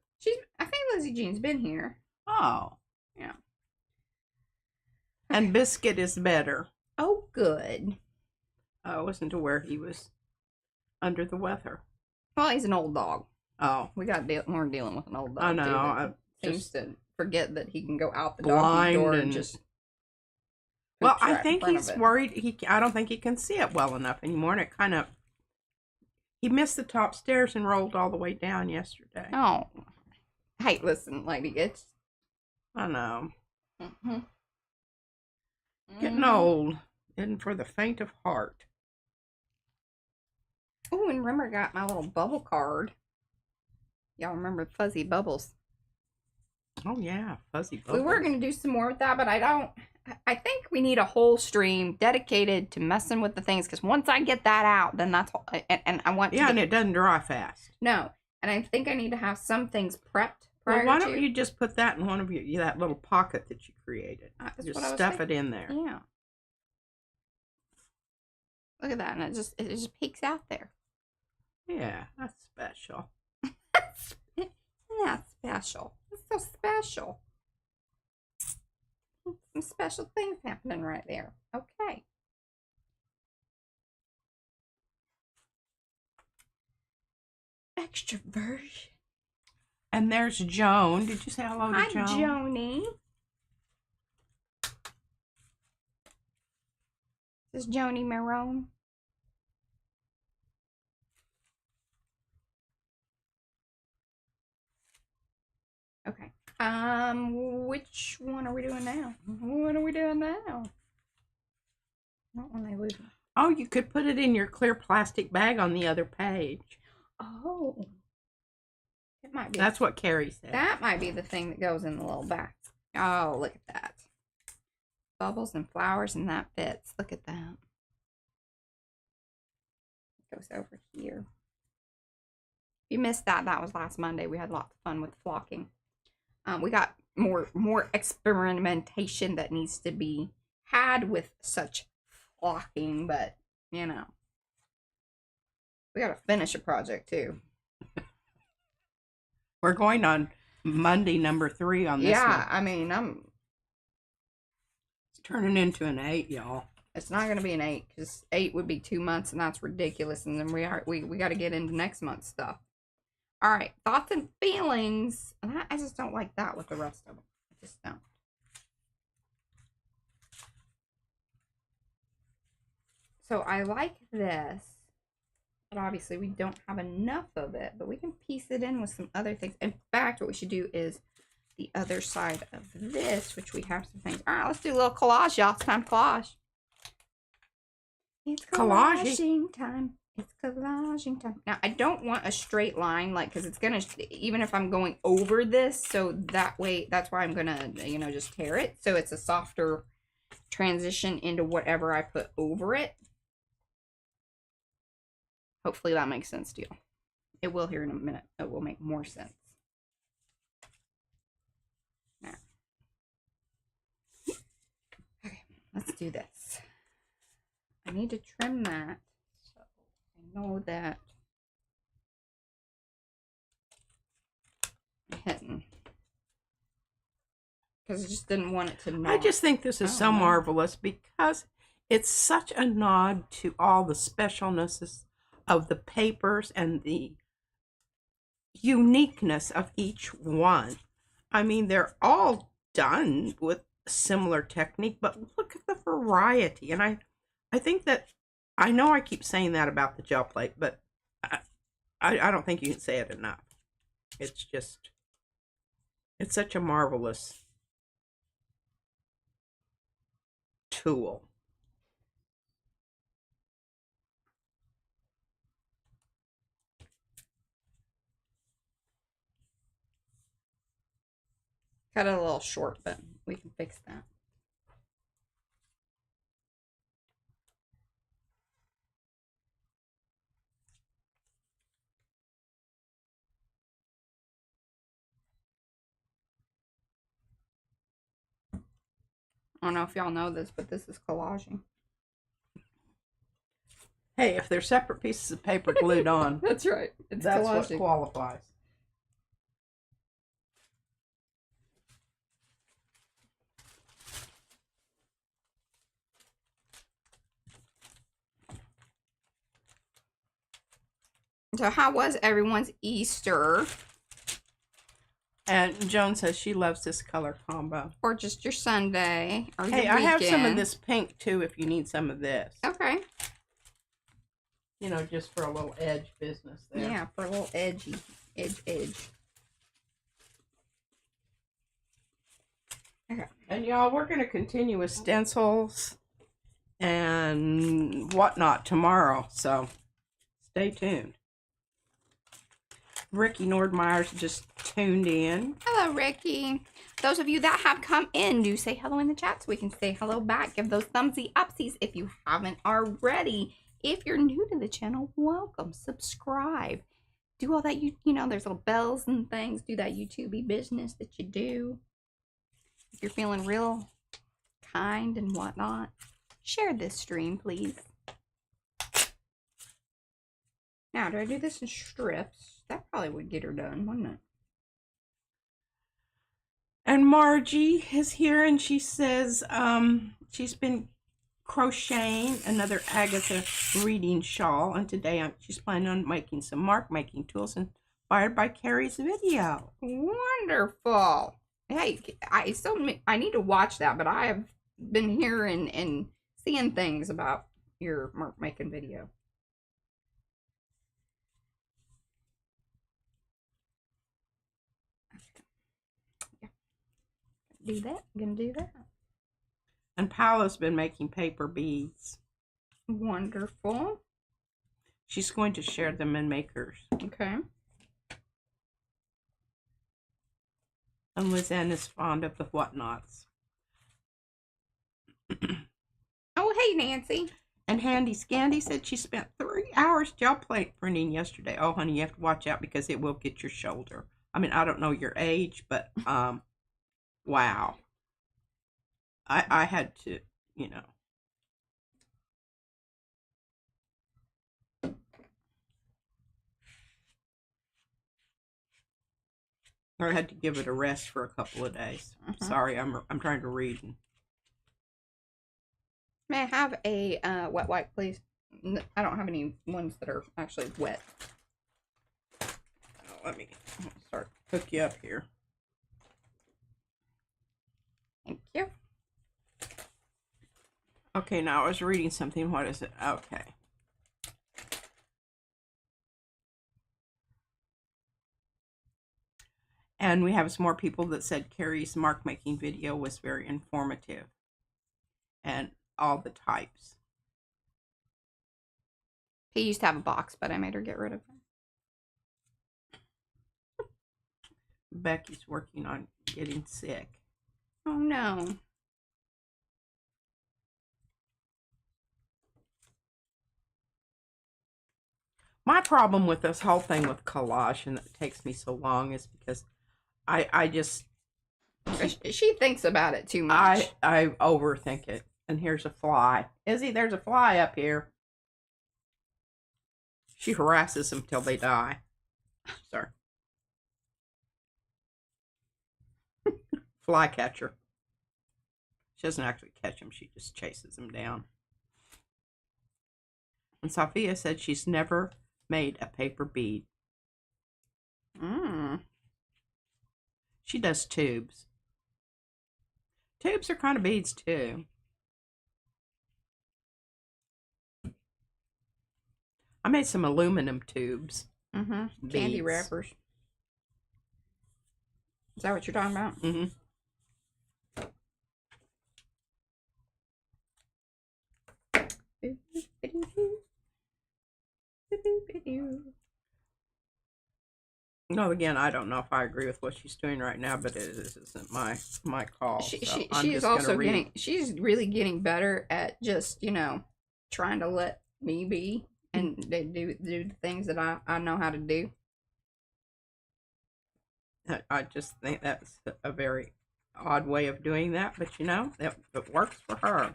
I think Lizzie Jean's been here. Oh. Yeah. And Biscuit is better. Oh, good. I wasn't aware he was under the weather. Well, he's an old dog. Oh. We got more dealing with an old dog. I know. Seems to forget that he can go out the blind doggy door and just. Well, I think he's worried. I don't think he can see it well enough anymore, and it kind of. He missed the top stairs and rolled all the way down yesterday. Oh. Hey, listen, lady, it's. I know. Mm-hmm. Getting old. isn't for the faint of heart. Oh, and remember I got my little bubble card. Y'all remember fuzzy bubbles? Oh yeah, fuzzy bubbles. We were going to do some more with that, but I think we need a whole stream dedicated to messing with the things, because once I get that out, then that's all, and I want and it doesn't dry fast. No, and I think I need to have some things prepped prior Well, why don't you just put that in one of your that little pocket that you created? Just stuff it in there. Yeah. Look at that, and it just peeks out there. Yeah, that's special. That's special. It's so special. Some special things happening right there. Okay. Extroversion. And there's Joan. Did you say hello to Joan? Hi, Joni. This is Joni Marone. Okay. Which one are we doing now? What are we doing now? Not when they lose. Oh, you could put it in your clear plastic bag on the other page. Oh. It might be. That's what Carrie said. That might be the thing that goes in the little back. Oh, look at that. Bubbles and flowers, and that fits. Look at that. It goes over here. If you missed that, that was last Monday. We had lots of fun with flocking. We got more experimentation that needs to be had with such flocking, but you know, we got to finish a project too. We're going on Monday number 3 on this one. Yeah, I mean, It's turning into an 8, y'all. It's not going to be an 8, because 8 would be 2 months, and that's ridiculous. And then we got to get into next month's stuff. All right, thoughts and feelings. I just don't like that with the rest of them. I just don't. So I like this, but obviously we don't have enough of it, but we can piece it in with some other things. In fact, what we should do is the other side of this, which we have some things. All right, let's do a little collage, y'all. It's time to collage. It's collaging time. It's collaging time. Now, I don't want a straight line, like, because it's going to, even if I'm going over this, so that way, that's why I'm going to, you know, just tear it. So it's a softer transition into whatever I put over it. Hopefully that makes sense to you. It will here in a minute. It will make more sense. Now. Okay, let's do this. I need to trim that. Know that I'm hitting, because I just didn't want it to know. I just think this is so marvelous because it's such a nod to all the specialness of the papers and the uniqueness of each one. I mean, they're all done with similar technique, but look at the variety. And I think that, I know I keep saying that about the gel plate, but I don't think you can say it enough. It's just, it's such a marvelous tool. Cut it a little short, but we can fix that. I don't know if y'all know this, but this is collaging. Hey, if they're separate pieces of paper glued on, that's right. That's collaging. What qualifies. So how was everyone's Easter? And Joan says she loves this color combo. Or just your Sunday. Or hey, your I have some of this pink too if you need some of this. Okay. You know, just for a little edge business there. Yeah, for a little edgy. Edge. Okay. And y'all, we're going to continue with stencils and whatnot tomorrow. So stay tuned. Ricky Nordmeyer's just tuned in. Hello, Ricky. Those of you that have come in, do say hello in the chat so we can say hello back. Give those thumbsy upsies if you haven't already. If you're new to the channel, welcome. Subscribe. Do all that, you know, there's little bells and things. Do that YouTube-y business that you do. If you're feeling real kind and whatnot, share this stream, please. Now, do I do this in strips? That probably would get her done, wouldn't it? And Margie is here, and she says she's been crocheting another Agatha reading shawl, and today she's planning on making some mark making tools inspired by Carrie's video. Wonderful. Hey, I need to watch that, but I have been hearing and seeing things about your mark making video. Do that. I'm gonna do that. And Paola's been making paper beads. Wonderful. She's going to share them in Makers. Okay. And Lizanne is fond of the whatnots. Oh, hey, Nancy. And Handy Scandy said she spent 3 hours gel plate printing yesterday. Oh, honey, you have to watch out because it will get your shoulder. I mean, I don't know your age, but wow. I had to, you know. I had to give it a rest for a couple of days. Sorry, I'm trying to read. May I have a wet wipe, please? I don't have any ones that are actually wet. Let me start hook you up here. Thank you. Okay, now I was reading something. What is it? Okay. And we have some more people that said Carrie's mark making video was very informative. And all the types. He used to have a box, but I made her get rid of it. Becky's working on getting sick. Oh no. My problem with this whole thing with collage, and it takes me so long, is because I just... She thinks about it too much. I overthink it. And here's a fly. Izzy, there's a fly up here. She harasses them till they die. Sorry. Fly catcher. She doesn't actually catch them. She just chases them down. And Sophia said she's never made a paper bead. She does tubes. Tubes are kind of beads too. I made some aluminum tubes. Candy wrappers. Is that what you're talking about? No, again, I don't know if I agree with what she's doing right now, but this isn't my call. She's also getting, she's really getting better at just, you know, trying to let me be and they do the things that I know how to do. I just think that's a very odd way of doing that, but you know, it works for her.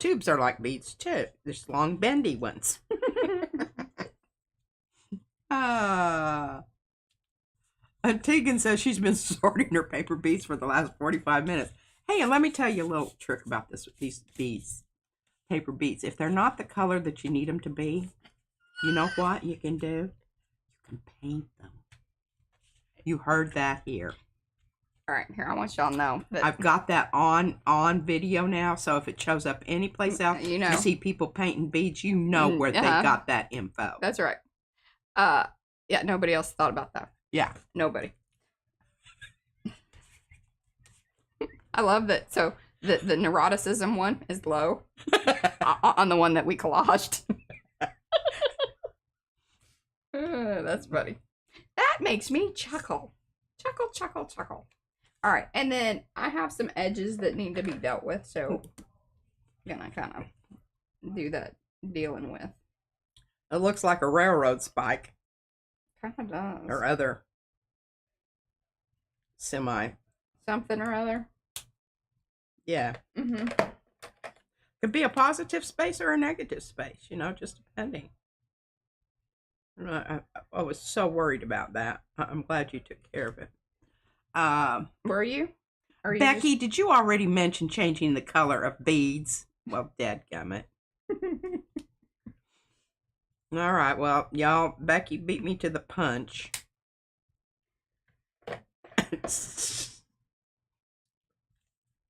Tubes are like beads too. There's long bendy ones. And Tegan says she's been sorting her paper beads for the last 45 minutes. Hey, and let me tell you a little trick about this with these beads, paper beads. If they're not the color that you need them to be, you know what you can do? You can paint them. You heard that here. All right, here, I want y'all to know that I've got that on video now, so if it shows up anyplace else, you know. you see people painting beads, you know where they got that info. That's right. Yeah, nobody else thought about that. Yeah. Nobody. I love that. So the neuroticism one is low on the one that we collaged. That's funny. That makes me chuckle. Chuckle, chuckle, chuckle. All right, and then I have some edges that need to be dealt with, so I'm gonna kind of do that dealing with. It looks like a railroad spike. Kind of does. Or other semi. Something or other. Yeah. Mm-hmm. Could be a positive space or a negative space, you know, just depending. I was so worried about that. I'm glad you took care of it. Were you? Or you Becky, did you already mention changing the color of beads? Well, dadgummit. All right, well, y'all, Becky beat me to the punch.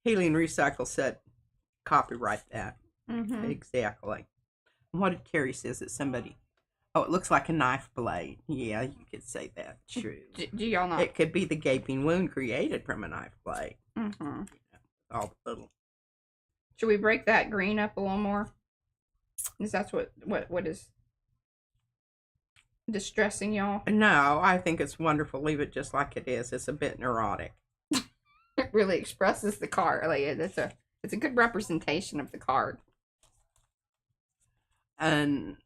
Healing Recycle said, copyright that. Mm-hmm. Exactly. What did Carrie says that somebody... Oh, it looks like a knife blade. Yeah, you could say that. True. Do y'all know? It could be the gaping wound created from a knife blade. Mm-hmm. You know, all the little... Should we break that green up a little more? Is that what is distressing y'all? No, I think it's wonderful. Leave it just like it is. It's a bit neurotic. It really expresses the card. Like it's a good representation of the card. And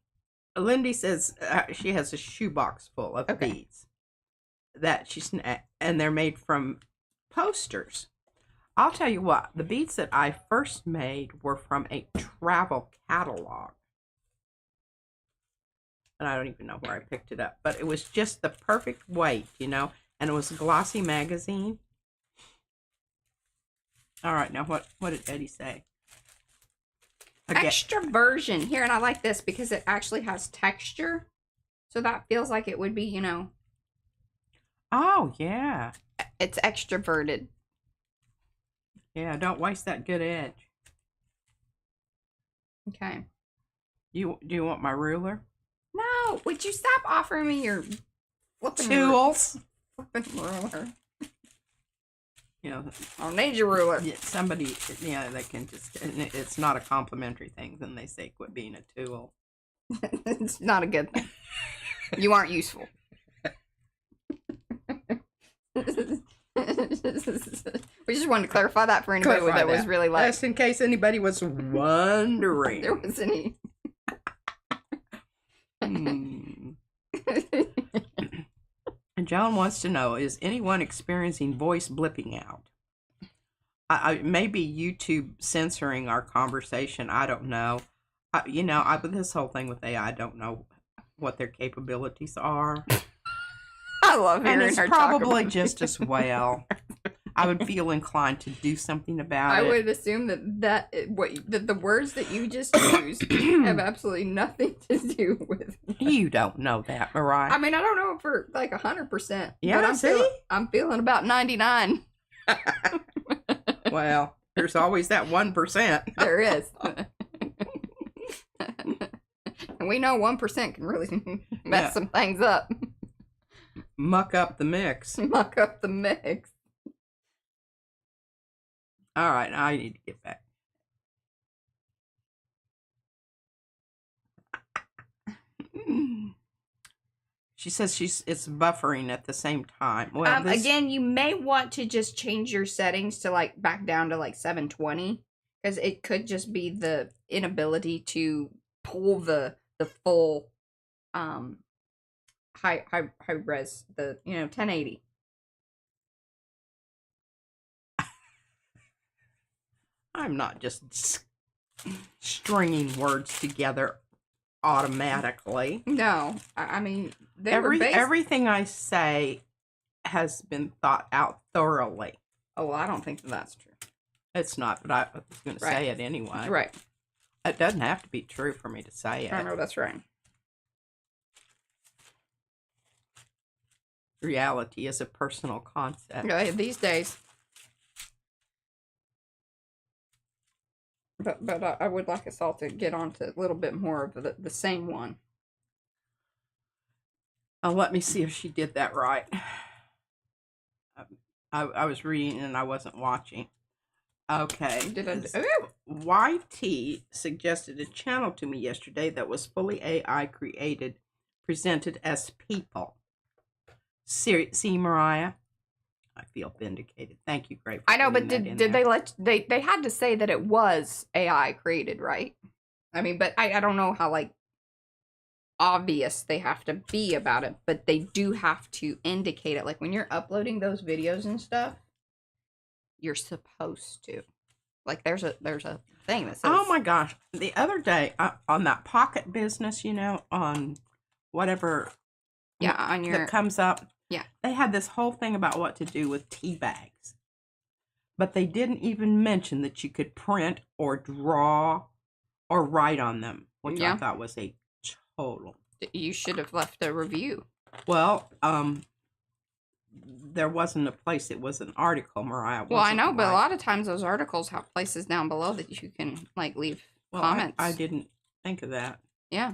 Lindy says she has a shoebox full of beads that and they're made from posters. I'll tell you what, the beads that I first made were from a travel catalog. And I don't even know where I picked it up, but it was just the perfect weight, you know, and it was a glossy magazine. All right, now what did Eddie say? Extra version here, and I like this because it actually has texture, so that feels like it would be, you know. Oh yeah, it's extroverted. Yeah, don't waste that good edge. Okay. Do you want my ruler? No, would you stop offering me your tools? Flipping ruler. You know, I'll need your ruler. Yeah, somebody, yeah, they can just, it's not a complimentary thing, then they say quit being a tool. It's not a good thing. You aren't useful. We just wanted to clarify that for anybody that was really like... Just in case anybody was wondering. There was any... And John wants to know, is anyone experiencing voice blipping out? Maybe YouTube censoring our conversation. I don't know. This whole thing with AI, I don't know what their capabilities are. I love hearing her it's talk probably about just as well. I would feel inclined to do something about it. I would assume that the words that you just used have absolutely nothing to do with that. You don't know that, Mariah. I mean, I don't know for like 100%. Yeah, but I'm feeling about 99. Well, there's always that 1%. There is. And we know 1% can really mess some things up. Muck up the mix. Muck up the mix. All right, now I need to get back. She says it's buffering at the same time. Well, again, you may want to just change your settings to like back down to like 720 because it could just be the inability to pull the full high res, the 1080. I'm not just stringing words together automatically. No, I mean, everything I say has been thought out thoroughly. Oh, well, I don't think that's true. It's not, but I was going to say it anyway. Right. It doesn't have to be true for me to say it. I know that's right. reality is a personal concept. These days. But I would like us all to get on to a little bit more of the same one. Let me see if she did that right. I was reading and I wasn't watching. Okay. Did I? YT suggested a channel to me yesterday that was fully AI created, presented as people. See, Mariah? I feel vindicated. Thank you, Grape. I know, but did they had to say that it was AI created, right? I mean, but I don't know how like obvious they have to be about it, but they do have to indicate it. Like when you're uploading those videos and stuff, you're supposed to. Like there's a thing that says. Oh my gosh! The other day on that pocket business, on whatever. Yeah, on your that comes up. Yeah. They had this whole thing about what to do with tea bags. But they didn't even mention that you could print or draw or write on them, which I thought was a total. You should have left a review. Well, there wasn't a place. It was an article, Mariah. Well, I know, but a lot of times those articles have places down below that you can like leave comments. I didn't think of that. Yeah.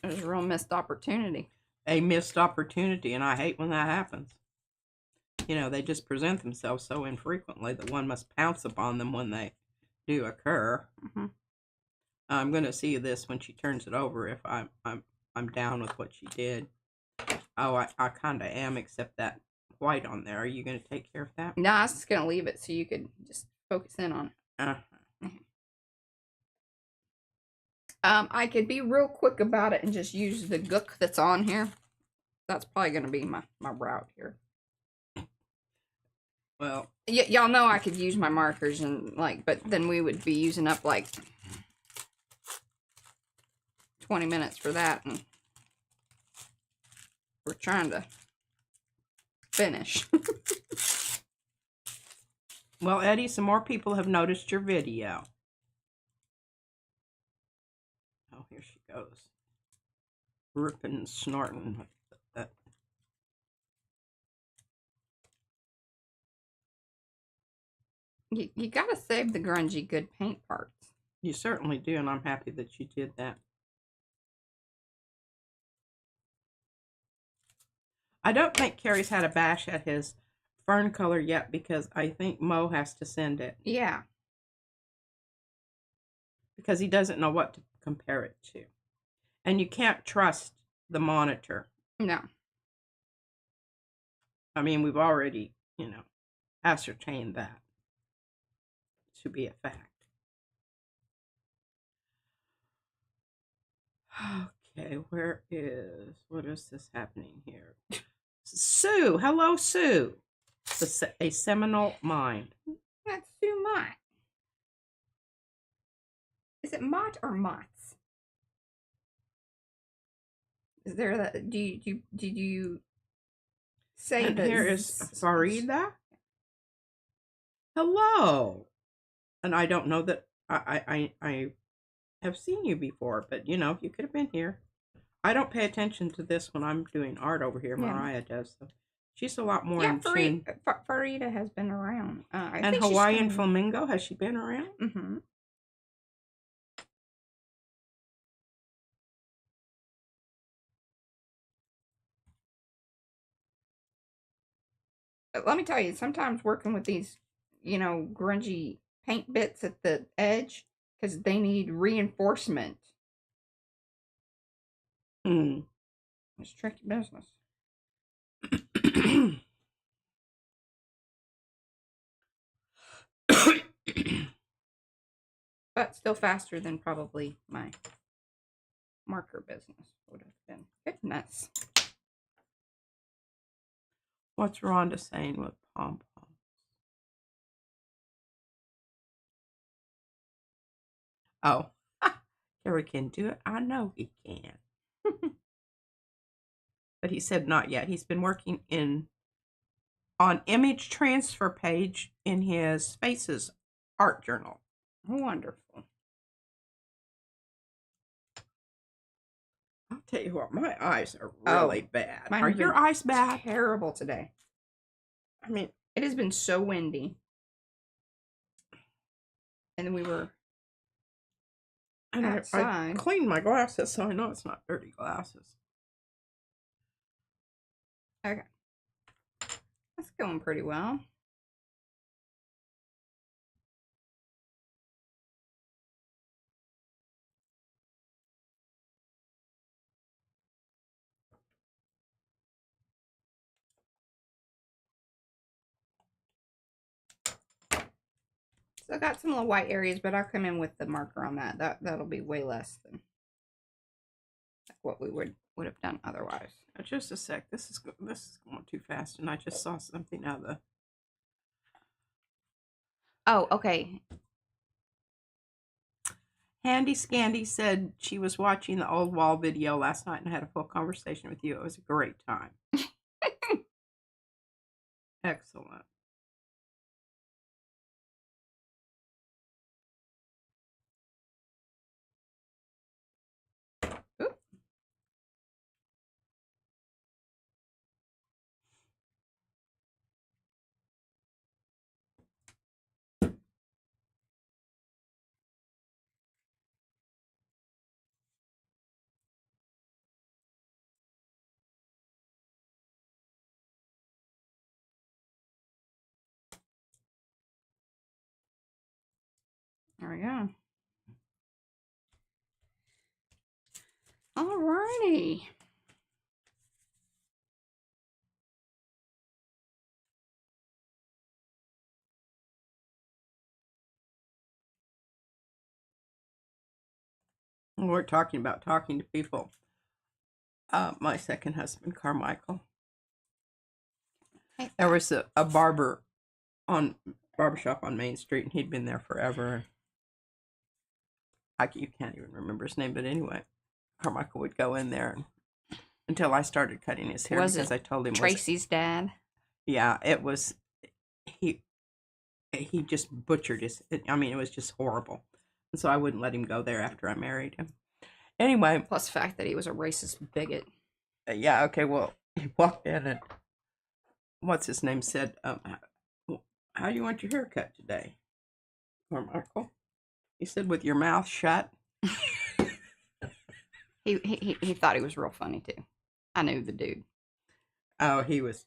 There's a real missed opportunity. A missed opportunity, and I hate when that happens. They just present themselves so infrequently that one must pounce upon them when they do occur. Mm-hmm. I'm going to see this when she turns it over if I'm down with what she did. Oh, I kind of am, except that white on there. Are you going to take care of that? No, I was just going to leave it so you could just focus in on it. I could be real quick about it and just use the gook that's on here. That's probably going to be my route here. Well, y'all know I could use my markers and but then we would be using up 20 minutes for that, and we're trying to finish. Well, Eddie, some more people have noticed your video. Oh, here she goes. Ripping and snorting with that. You gotta save the grungy good paint parts. You certainly do, and I'm happy that you did that. I don't think Carrie's had a bash at his fern color yet because I think Mo has to send it. Yeah. Because he doesn't know what to compare it to. And you can't trust the monitor. No. I mean, we've already, ascertained that to be a fact. Okay, what is this happening here? Sue, hello, Sue. A Seminole Mind. That's Sue Mott. Is it Mott or Mott's? Is there that? Did you say and that? Here is Farida. Hello. And I don't know that I have seen you before, but you could have been here. I don't pay attention to this when I'm doing art over here. Yeah. Mariah does. So she's a lot more in tune. Farida has been around. And Hawaiian Flamingo, has she been around? Mm-hmm. Let me tell you, sometimes working with these, grungy paint bits at the edge, because they need reinforcement. It's tricky business. But still faster than probably my marker business would have been. Goodness. What's Rhonda saying with pom-poms? Oh, Gary can do it. I know he can. But he said not yet. He's been working on image transfer page in his Faces art journal. Wonderful. I'll Tell you what, my eyes are really bad. mine Are have your been eyes bad? Terrible today. I mean, It has been so windy. And then we were and I outside. cleaned my glasses, so I know it's not dirty glasses. Okay. That's going pretty well. So I got some little white areas, but I'll come in with the marker on that. That'll be way less than what we would have done otherwise. Just a sec. This is going too fast, and I just saw something out of the. Oh, okay. Handy Scandy said she was watching the old wall video last night and had a full conversation with you. It was a great time. Excellent. Oop. There we go. Alrighty. We're talking about talking to people. My second husband, Carmichael. There was a barbershop on Main Street, and he'd been there forever. You can't even remember his name, but anyway, Carmichael would go in there until I started cutting his hair because I told him Tracy's dad. Yeah, it was. He just butchered his. I mean, it was just horrible, and so I wouldn't let him go there after I married him. Anyway, Plus the fact that he was a racist bigot. Yeah. Okay. Well, he walked in and what's his name said, "How do you want your hair cut today, Carmichael?" He said, "With your mouth shut." He thought he was real funny too. I knew the dude. Oh, he was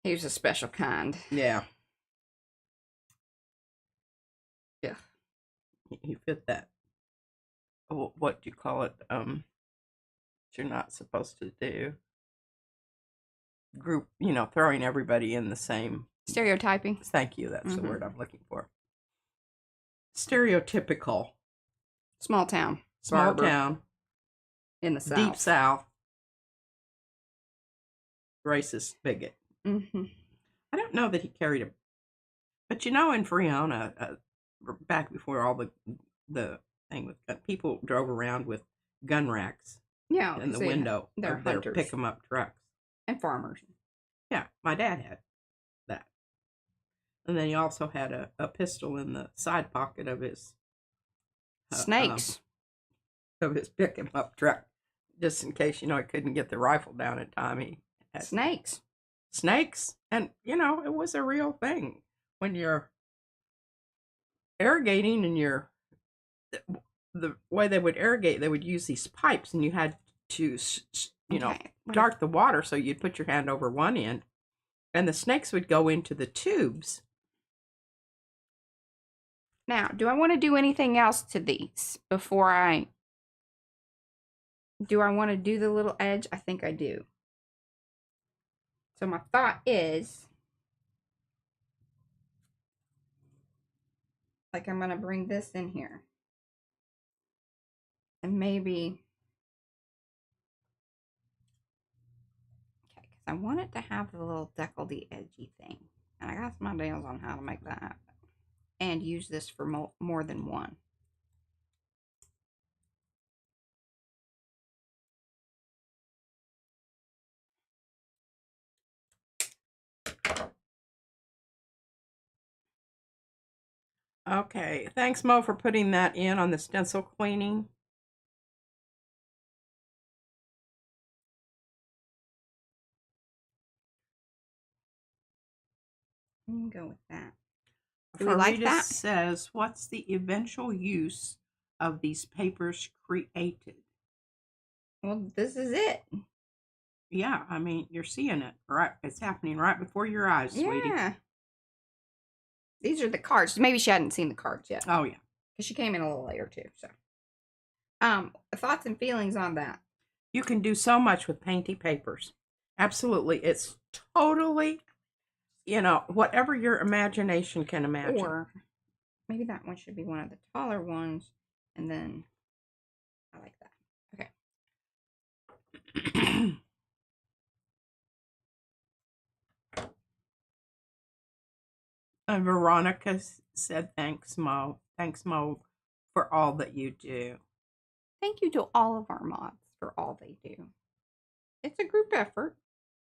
a special kind. Yeah. Yeah. He fit that. What do you call it? You're not supposed to do. Group, throwing everybody in the same. Stereotyping. Thank you. That's the word I'm looking for. Stereotypical. Small town. Small town. In the South. Deep South. Racist bigot. Mm-hmm. I don't know that he carried a. But in Freona, back before all the thing with people drove around with gun racks. Yeah, in the window they're of their hunters. pick 'em up trucks. And farmers. Yeah, my dad had that. And then he also had a pistol in the side pocket of his Snakes. Of his pick 'em up truck, just in case he couldn't get the rifle down in time. He had snakes, and it was a real thing when you're irrigating and the way they would irrigate, they would use these pipes, and you had to dart the water, so you'd put your hand over one end, and the snakes would go into the tubes. Now, do I want to do anything else to these before do I want to do the little edge? I think I do. So my thought is, I'm going to bring this in here. And maybe, okay, because I want it to have the little decollete edgy thing. And I got some ideas on how to make that happen. And use this for more than one. Okay, thanks Mo for putting that in on the stencil cleaning. I'm gonna go with that. Do we like Farida that? says, what's the eventual use of these papers created? Well, this is it. Yeah, I mean, you're seeing it, right? It's happening right before your eyes, sweetie. Yeah. These are the cards. Maybe she hadn't seen the cards yet. Oh, yeah. Because she came in a little later, too. So, thoughts and feelings on that? You can do so much with painty papers. Absolutely. It's totally, whatever your imagination can imagine. Or maybe that one should be one of the taller ones. And then I like that. Okay. And Veronica said, thanks, Mo. Thanks, Mo, for all that you do. Thank you to all of our mods for all they do. It's a group effort.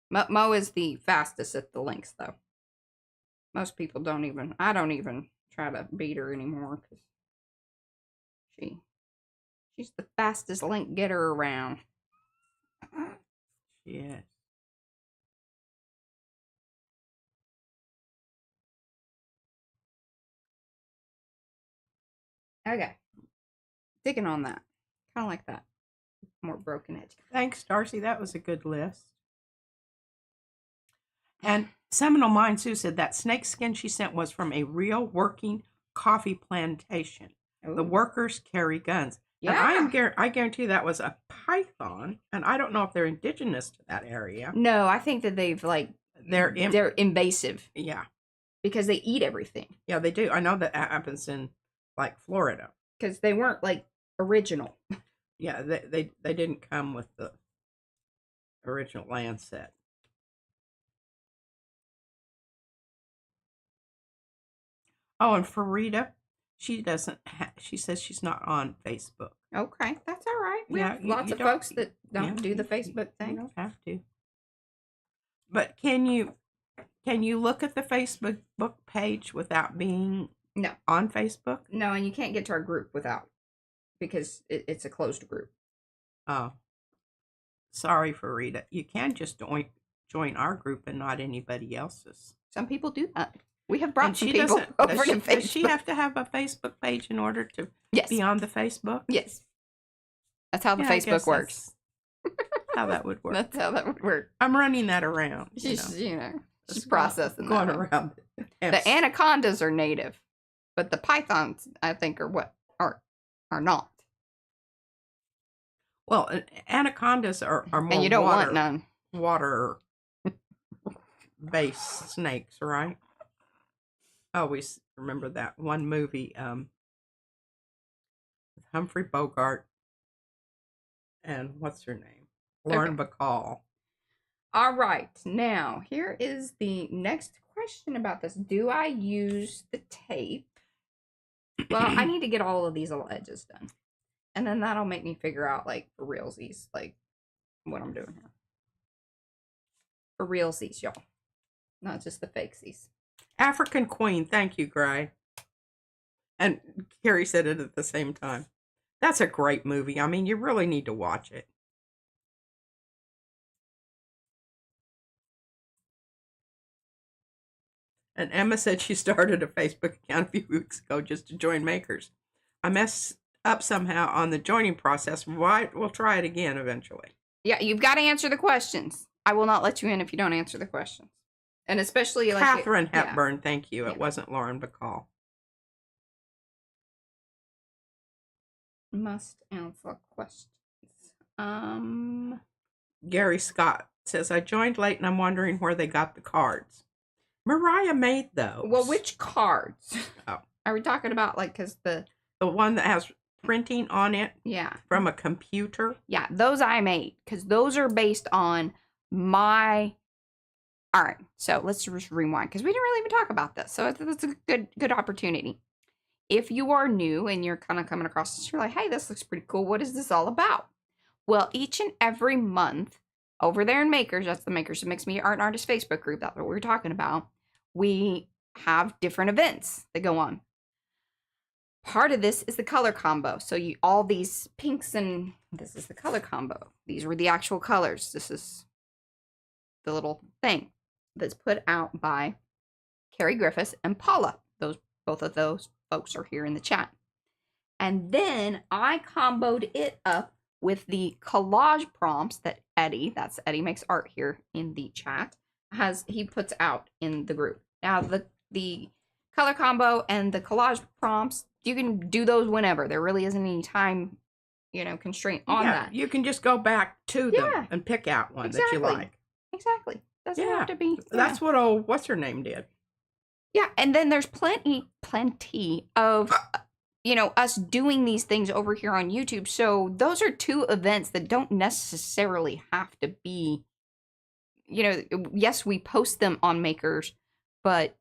Mo is the fastest at the links, though. Most people I don't even try to beat her anymore because she's the fastest link getter around. Yes. Okay. Digging on that. Kind of like that. More broken edge. Thanks, Darcy. That was a good list. And Seminole Mind Sue said that snake skin she sent was from a real working coffee plantation. Ooh. The workers carry guns. Yeah. And I guarantee that was a python. And I don't know if they're indigenous to that area. No, I think that they're invasive. Yeah. Because they eat everything. Yeah, they do. I know that happens in like Florida. Because they weren't like original. Yeah, they didn't come with the original land set. Oh, and Farida, she doesn't. She says she's not on Facebook. Okay, that's all right. We have lots of don't- folks that don't yeah, do the Facebook You thing. don't have to. But can you look at the Facebook book page without being No. on Facebook? No, and you can't get to our group without, because it's a closed group. Oh, sorry, Farida. You can just join our group and not anybody else's. Some people do that. We have brought And some she people doesn't. over Does to she, Facebook. does she have to have a Facebook page in order to Yes. be on the Facebook? Yes. That's how the Yeah, I guess Facebook works. that's how that would work. That's how that would work. I'm running that around. She's Just processing going that. around. The anacondas are native, but the pythons, I think, are not. Well, anacondas are more And you don't want none. water based snakes, right? I always remember that one movie with Humphrey Bogart and what's her name? Lauren Bacall. All right. Now, here is the next question about this. Do I use the tape? Well, I need to get all of these little edges done. And then that'll make me figure out, like, for realsies, like, what I'm doing here. For realsies, y'all. Not just the fakesies. African Queen. Thank you, Gray. And Carrie said it at the same time. That's a great movie. I mean, you really need to watch it. And Emma said she started a Facebook account a few weeks ago just to join makers. I messed up somehow on the joining process. We'll try it again eventually. Yeah, you've got to answer the questions. I will not let you in if you don't answer the questions. And especially like Catherine Hepburn, thank you. Yeah. It wasn't Lauren Bacall. Must answer questions. Gary Scott says, I joined late and I'm wondering where they got the cards. Mariah made those. Well, which cards? Oh. Are we talking about, like, because the one that has printing on it? Yeah. From a computer? Yeah, those I made, because those are based on my... All right, so let's just rewind, because we didn't really even talk about this, so it's a good opportunity. If you are new and you're kind of coming across this, you're like, hey, this looks pretty cool. What is this all about? Well, each and every month, over there in Makers, that's the Makers Who Makes Me Art and Artist Facebook group, that's what we're talking about, we have different events that go on. Part of this is the color combo. So all these pinks, and this is the color combo. These were the actual colors. This is the little thing that's put out by Carrie Griffiths, and Paula. Both of those folks are here in the chat. And then I comboed it up with the collage prompts that Eddie, that's Eddie Makes Art here in the chat, he puts out in the group. Now the color combo and the collage prompts, you can do those whenever. There really isn't any time, constraint on that. You can just go back to them and pick out one that you like. Exactly. Doesn't have to be. That's what old what's her name did. Yeah, and then there's plenty of us doing these things over here on YouTube. So those are two events that don't necessarily have to be, yes, we post them on Makers, but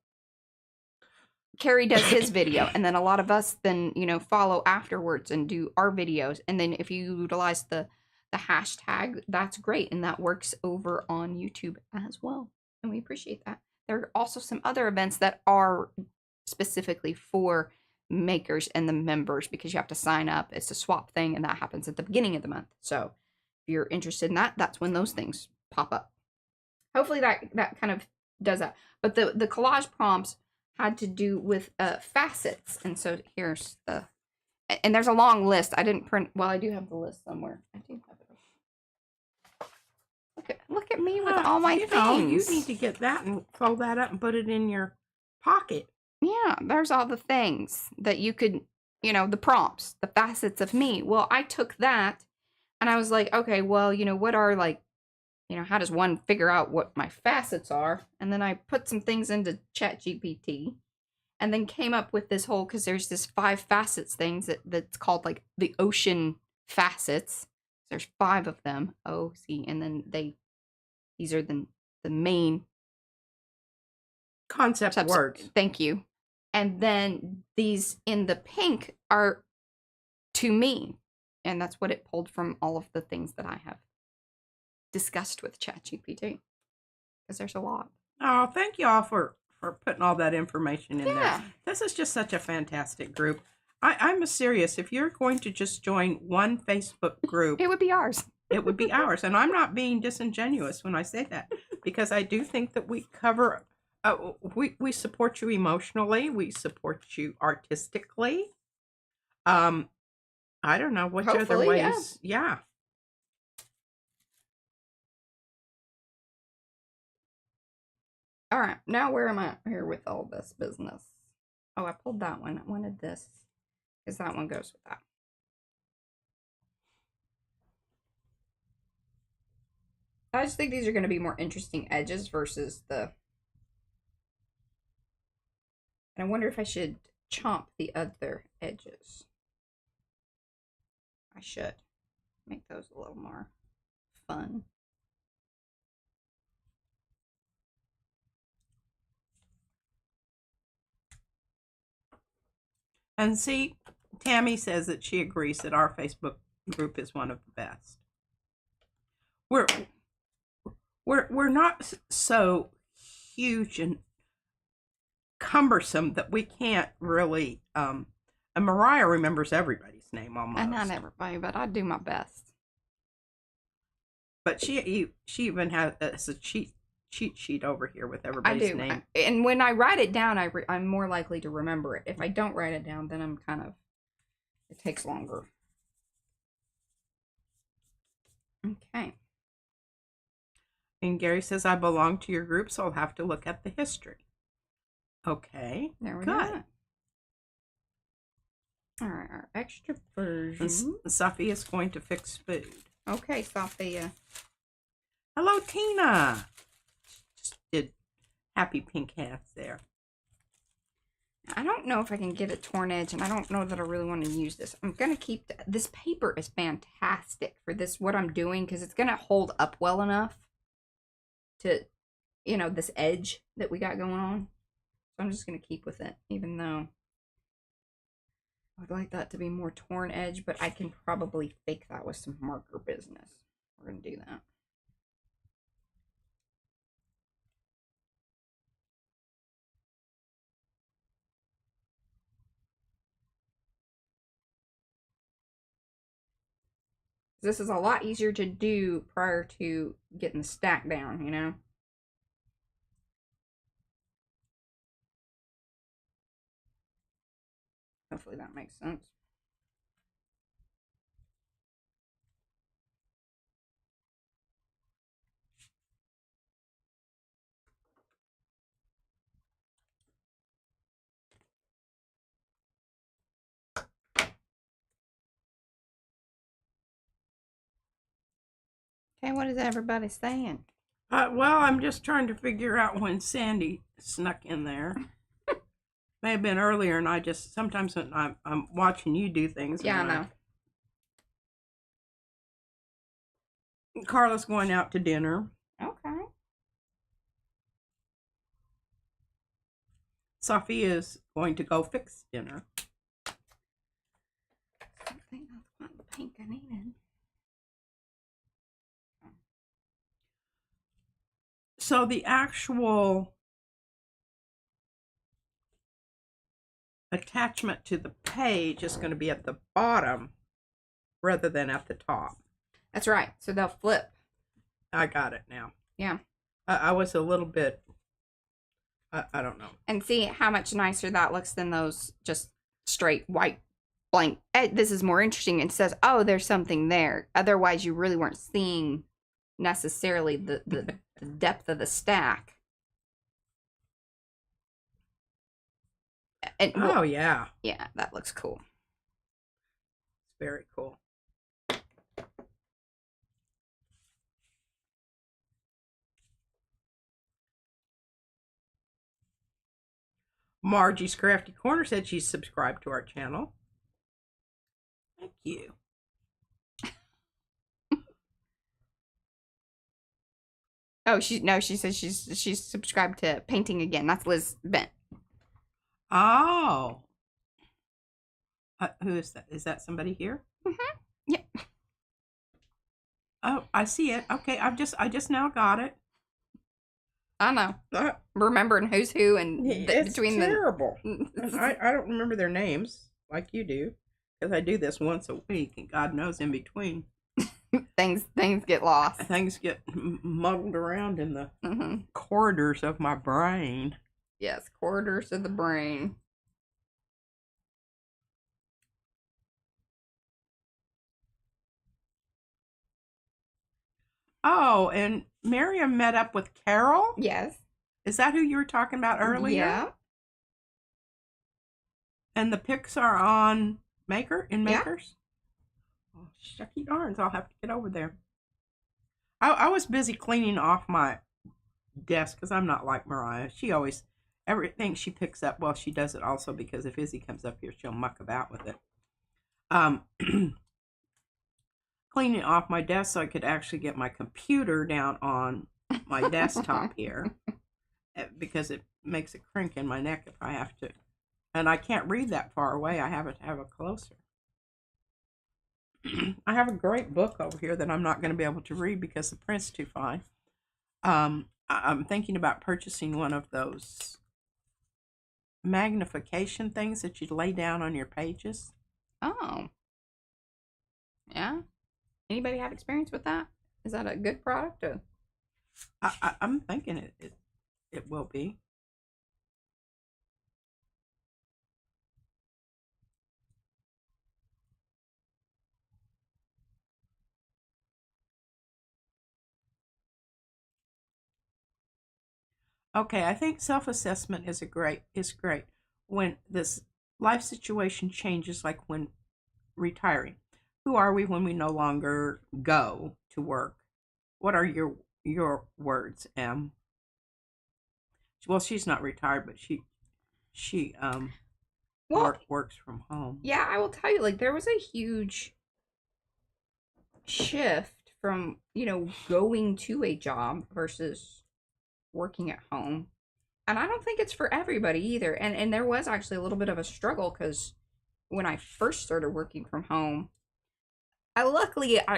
Carrie does his video, and then a lot of us then, follow afterwards and do our videos. And then if you utilize the hashtag, that's great, and that works over on YouTube as well. And we appreciate that. There are also some other events that are specifically for Makers and the members, because you have to sign up. It's a swap thing, and that happens at the beginning of the month. So if you're interested in that, that's when those things pop up. Hopefully that kind of does that. But the collage prompts had to do with facets. And so here's and there's a long list. I didn't print, well, I do have the list somewhere. I do have it. Look at me with all my things. You need to get that and fold that up and put it in your pocket. Yeah, there's all the things that you could, the prompts, the facets of me. Well, I took that and I was like, okay, well, what are how does one figure out what my facets are? And then I put some things into ChatGPT and then came up with this whole, because there's this 5 facets things that's called like the ocean facets. There's 5 of them. And then these are the main concept words. Thank you. And then these in the pink are to me. And that's what it pulled from all of the things that I have discussed with ChatGPT. Because there's a lot. Oh, thank you all for putting all that information in there. This is just such a fantastic group. I'm serious. If you're going to just join one Facebook group, it would be ours. It would be ours. And I'm not being disingenuous when I say that, because I do think that we cover, we support you emotionally. We support you artistically. I don't know what other ways. Yeah. All right. Now where am I here with all this business? Oh, I pulled that one. I wanted this, because that one goes with that. I just think these are going to be more interesting edges versus the... And I wonder if I should chomp the other edges. I should make those a little more fun. And see, Tammy says that she agrees that our Facebook group is one of the best. We're not so huge and cumbersome that we can't really. And Mariah remembers everybody's name almost. And not everybody, but I do my best. But she even has a cheat sheet over here with everybody's name. And when I write it down, I'm more likely to remember it. If I don't write it down, then it takes longer. Okay. And Gary says, I belong to your group, so I'll have to look at the history. Okay. There we go. All right, our extra version. Sophia is going to fix food. Okay, Sophia. Hello, Tina. Just did happy pink hats there. I don't know if I can get a torn edge, and I don't know that I really want to use this. I'm going to keep... This paper is fantastic for this, what I'm doing, because it's going to hold up well enough to, this edge that we got going on. So I'm just going to keep with it, even though I would like that to be more torn edge, but I can probably fake that with some marker business. We're going to do that. This is a lot easier to do prior to getting the stack down, Hopefully that makes sense. Okay, what is everybody saying? Well, I'm just trying to figure out when Sandy snuck in there. May have been earlier, and I just sometimes when I'm watching you do things. Yeah, I know. Carla's going out to dinner. Okay. Sophia's going to go fix dinner. I think that's not the pink I needed. So the actual attachment to the page is going to be at the bottom rather than at the top. That's right. So they'll flip. I got it now. Yeah. I was a little bit, I don't know. And see how much nicer that looks than those just straight white blank. This is more interesting. It says, oh, there's something there. Otherwise, you really weren't seeing necessarily the depth of the stack. And, Oh, yeah. Yeah, that looks cool. Very cool. Margie's Crafty Corner said she's subscribed to our channel. Thank you. Oh, she says she's subscribed to Painting Again. That's Liz Bent. Oh. Who is that? Is that somebody here? Mm-hmm. Yep. Oh, I see it. Okay, I just now got it. I know. Remembering who's who and It's between terrible. the. I don't remember their names like you do, because I do this once a week, and God knows in between things get lost. things get muddled around in the Mm-hmm. corridors of my brain. Yes, corridors of the brain. Oh, and Miriam met up with Carol? Yes. Is that who you were talking about earlier? Yeah. And the pics are on Makers? Yeah. Oh, shucky darns, I'll have to get over there. I was busy cleaning off my desk because I'm not like Mariah. She always, everything she picks up, well, she does it also because if Izzy comes up here, she'll muck about with it. Cleaning off my desk so I could actually get my computer down on my desktop here because it makes a crink in my neck if I have to. And I can't read that far away. I have to have it closer. I have a great book over here that I'm not going to be able to read because the print's too fine. I'm thinking about purchasing one of those magnification things that you lay down on your pages. Oh. Yeah. Anybody have experience with that? Is that a good product? Or? I'm thinking it will be. Okay, I think self-assessment is great. When this life situation changes, like when retiring. Who are we when we no longer go to work? What are your words, Em? Well, she's not retired, but she works from home. Yeah, I will tell you, like, there was a huge shift from, going to a job versus working at home. And I don't think it's for everybody either. And there was actually a little bit of a struggle because when I first started working from home,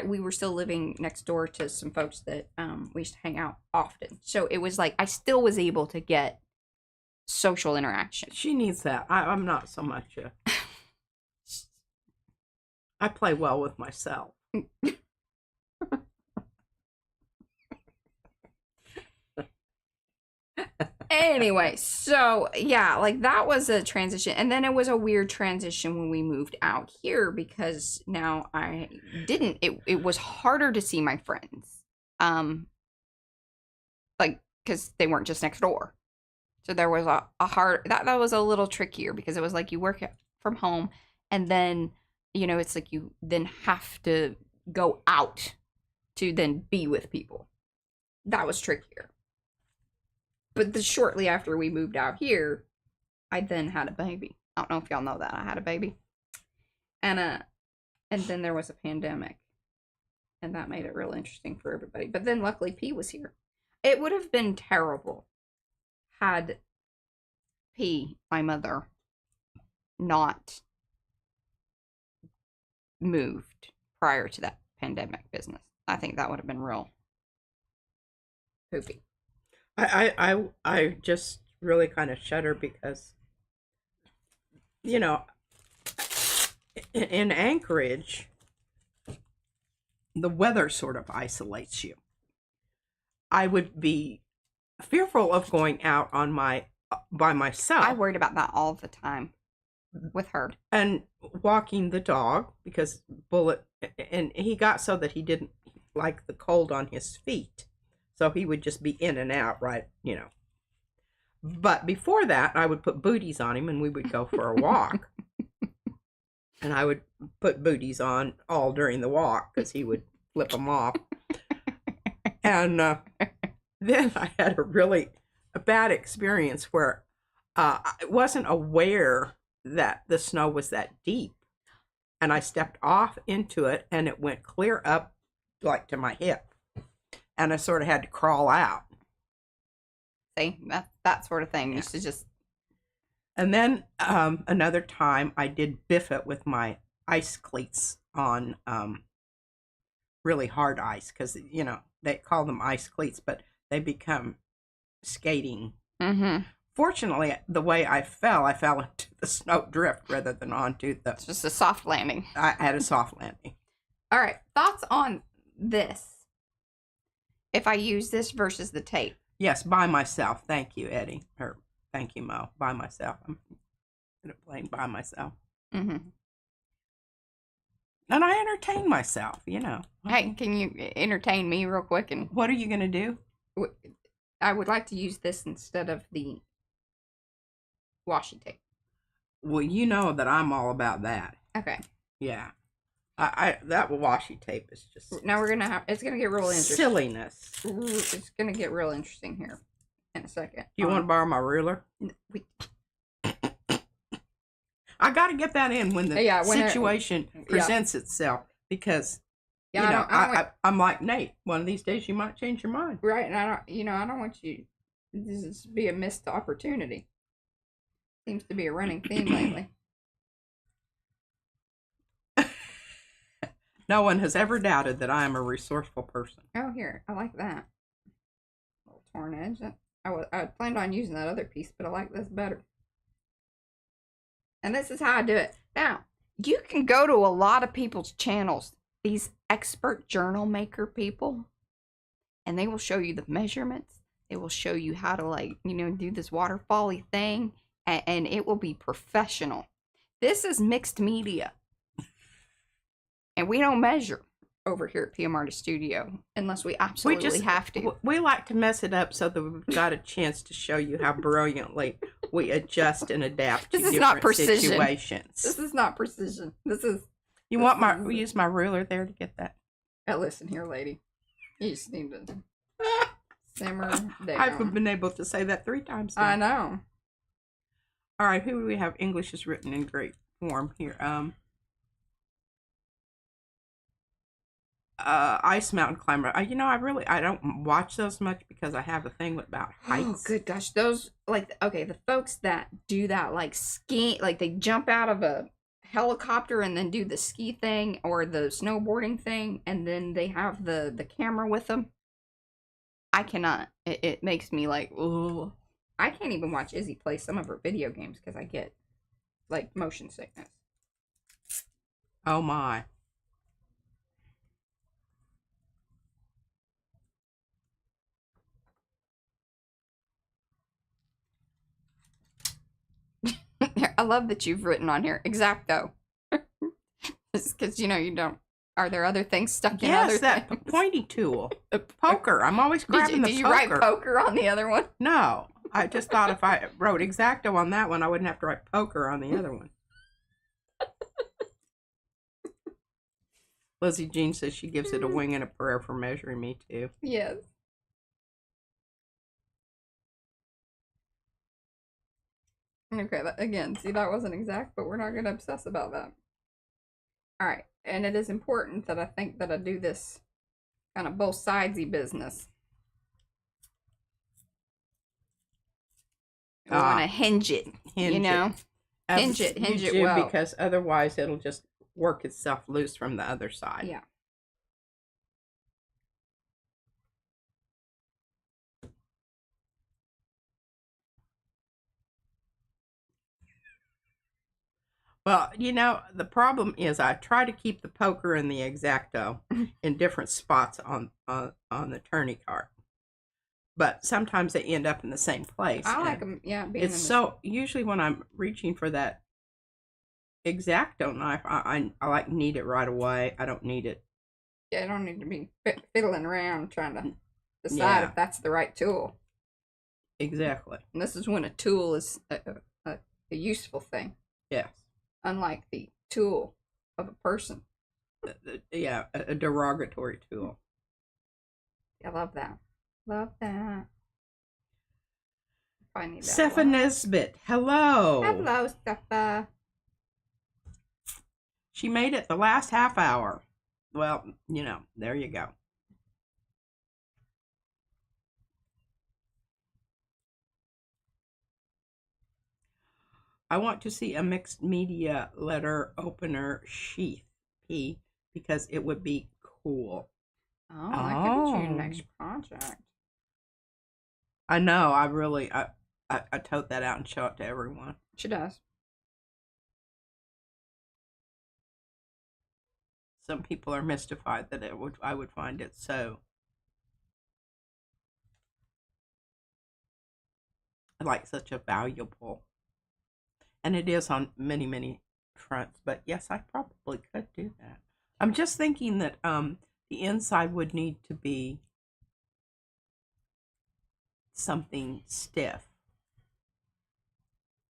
we were still living next door to some folks that we used to hang out often. So it was like I still was able to get social interaction. She needs that. I'm not so much. I play well with myself. Anyway, so yeah, like that was a transition. And then it was a weird transition when we moved out here because now it was harder to see my friends. Like, because they weren't just next door. So there was a hard, that was a little trickier because it was like you work from home and then, it's like you then have to go out to then be with people. That was trickier. But shortly after we moved out here, I then had a baby. I don't know if y'all know that. I had a baby. And then there was a pandemic. And that made it real interesting for everybody. But then luckily P was here. It would have been terrible had P, my mother, not moved prior to that pandemic business. I think that would have been real poopy. I just really kind of shudder because, in Anchorage, the weather sort of isolates you. I would be fearful of going out by myself. I worried about that all the time with her. And walking the dog because Bullet, and he got so that he didn't like the cold on his feet. So he would just be in and out, right, But before that, I would put booties on him and we would go for a walk. And I would put booties on all during the walk because he would flip them off. And then I had a bad experience where I wasn't aware that the snow was that deep. And I stepped off into it and it went clear up like to my hip. And I sort of had to crawl out. See, that sort of thing used to just. And then another time I did biff it with my ice cleats on really hard ice because, they call them ice cleats, but they become skating. Mm-hmm. Fortunately, the way I fell into the snow drift rather than onto the. It's just a soft landing. I had a soft landing. All right, thoughts on this? If I use this versus the tape. Yes, by myself. Thank you, Eddie. Or thank you, Mo. By myself. I'm going to blame by myself. Mm-hmm. And I entertain myself, Hey, can you entertain me real quick? And what are you going to do? I would like to use this instead of the washi tape. Well, you know that I'm all about that. Okay. Yeah. That washi tape is just. Now it's gonna get real interesting. Silliness. It's gonna get real interesting here in a second. Do you want to borrow my ruler? I got to get that in when the situation presents itself because, I'm like Nate. One of these days you might change your mind. Right, and I don't want you. This to be a missed opportunity. Seems to be a running theme lately. No one has ever doubted that I am a resourceful person. Oh, here. I like that. A little torn edge. I planned on using that other piece, but I like this better. And this is how I do it. Now, you can go to a lot of people's channels, these expert journal maker people, and they will show you the measurements. They will show you how to, do this waterfall-y thing, and it will be professional. This is mixed media. And we don't measure over here at PM Artist Studio unless we absolutely have to. We like to mess it up so that we've got a chance to show you how brilliantly we adjust and adapt to different situations. This is not precision. This is. We use my ruler there to get that. Listen here, lady. You just need to simmer down. I've been able to say that 3 times now. I know. All right, who do we have? English is written in great form here. Ice Mountain Climber. I don't watch those much because I have a thing about heights. Oh, good gosh. Those, the folks that do that, ski, they jump out of a helicopter and then do the ski thing or the snowboarding thing, and then they have the camera with them. I cannot. It makes me ugh. I can't even watch Izzy play some of her video games because I get, motion sickness. Oh, my. I love that you've written on here exacto. Because you don't. Are there other things stuck in other Yes, that things? pointy tool. Poker. I'm always grabbing the Did you poker. write poker on the other one? No. I just thought if I wrote exacto on that one, I wouldn't have to write poker on the other one. Lizzie Jean says she gives it a wing and a prayer for measuring me, too. Yes. Okay, again, see, that wasn't exact, but we're not going to obsess about that. All right, and it is important that I think that I do this kind of both sidesy business. We want to hinge it, hinge it well. Because otherwise it'll just work itself loose from the other side. Yeah. Well, the problem is I try to keep the poker and the exacto in different spots on the tourney card. But sometimes they end up in the same place. I like them, yeah. It's so, usually when I'm reaching for that exacto knife, I like need it right away. I don't need it. Yeah, I don't need to be fiddling around trying to decide if that's the right tool. Exactly. And this is when a tool is a useful thing. Yes. Unlike the tool of a person. Yeah, a derogatory tool. I love that. Love that. I need that. Stepha Nesbitt, hello. Hello, Stepha. She made it the last half hour. Well, there you go. I want to see a mixed media letter opener sheath, P, because it would be cool. Oh, that could be your next project. I know. I tote that out and show it to everyone. She does. Some people are mystified that I would find it so like such a valuable, and it is on many, many fronts. But yes, I probably could do that. I'm just thinking that the inside would need to be something stiff.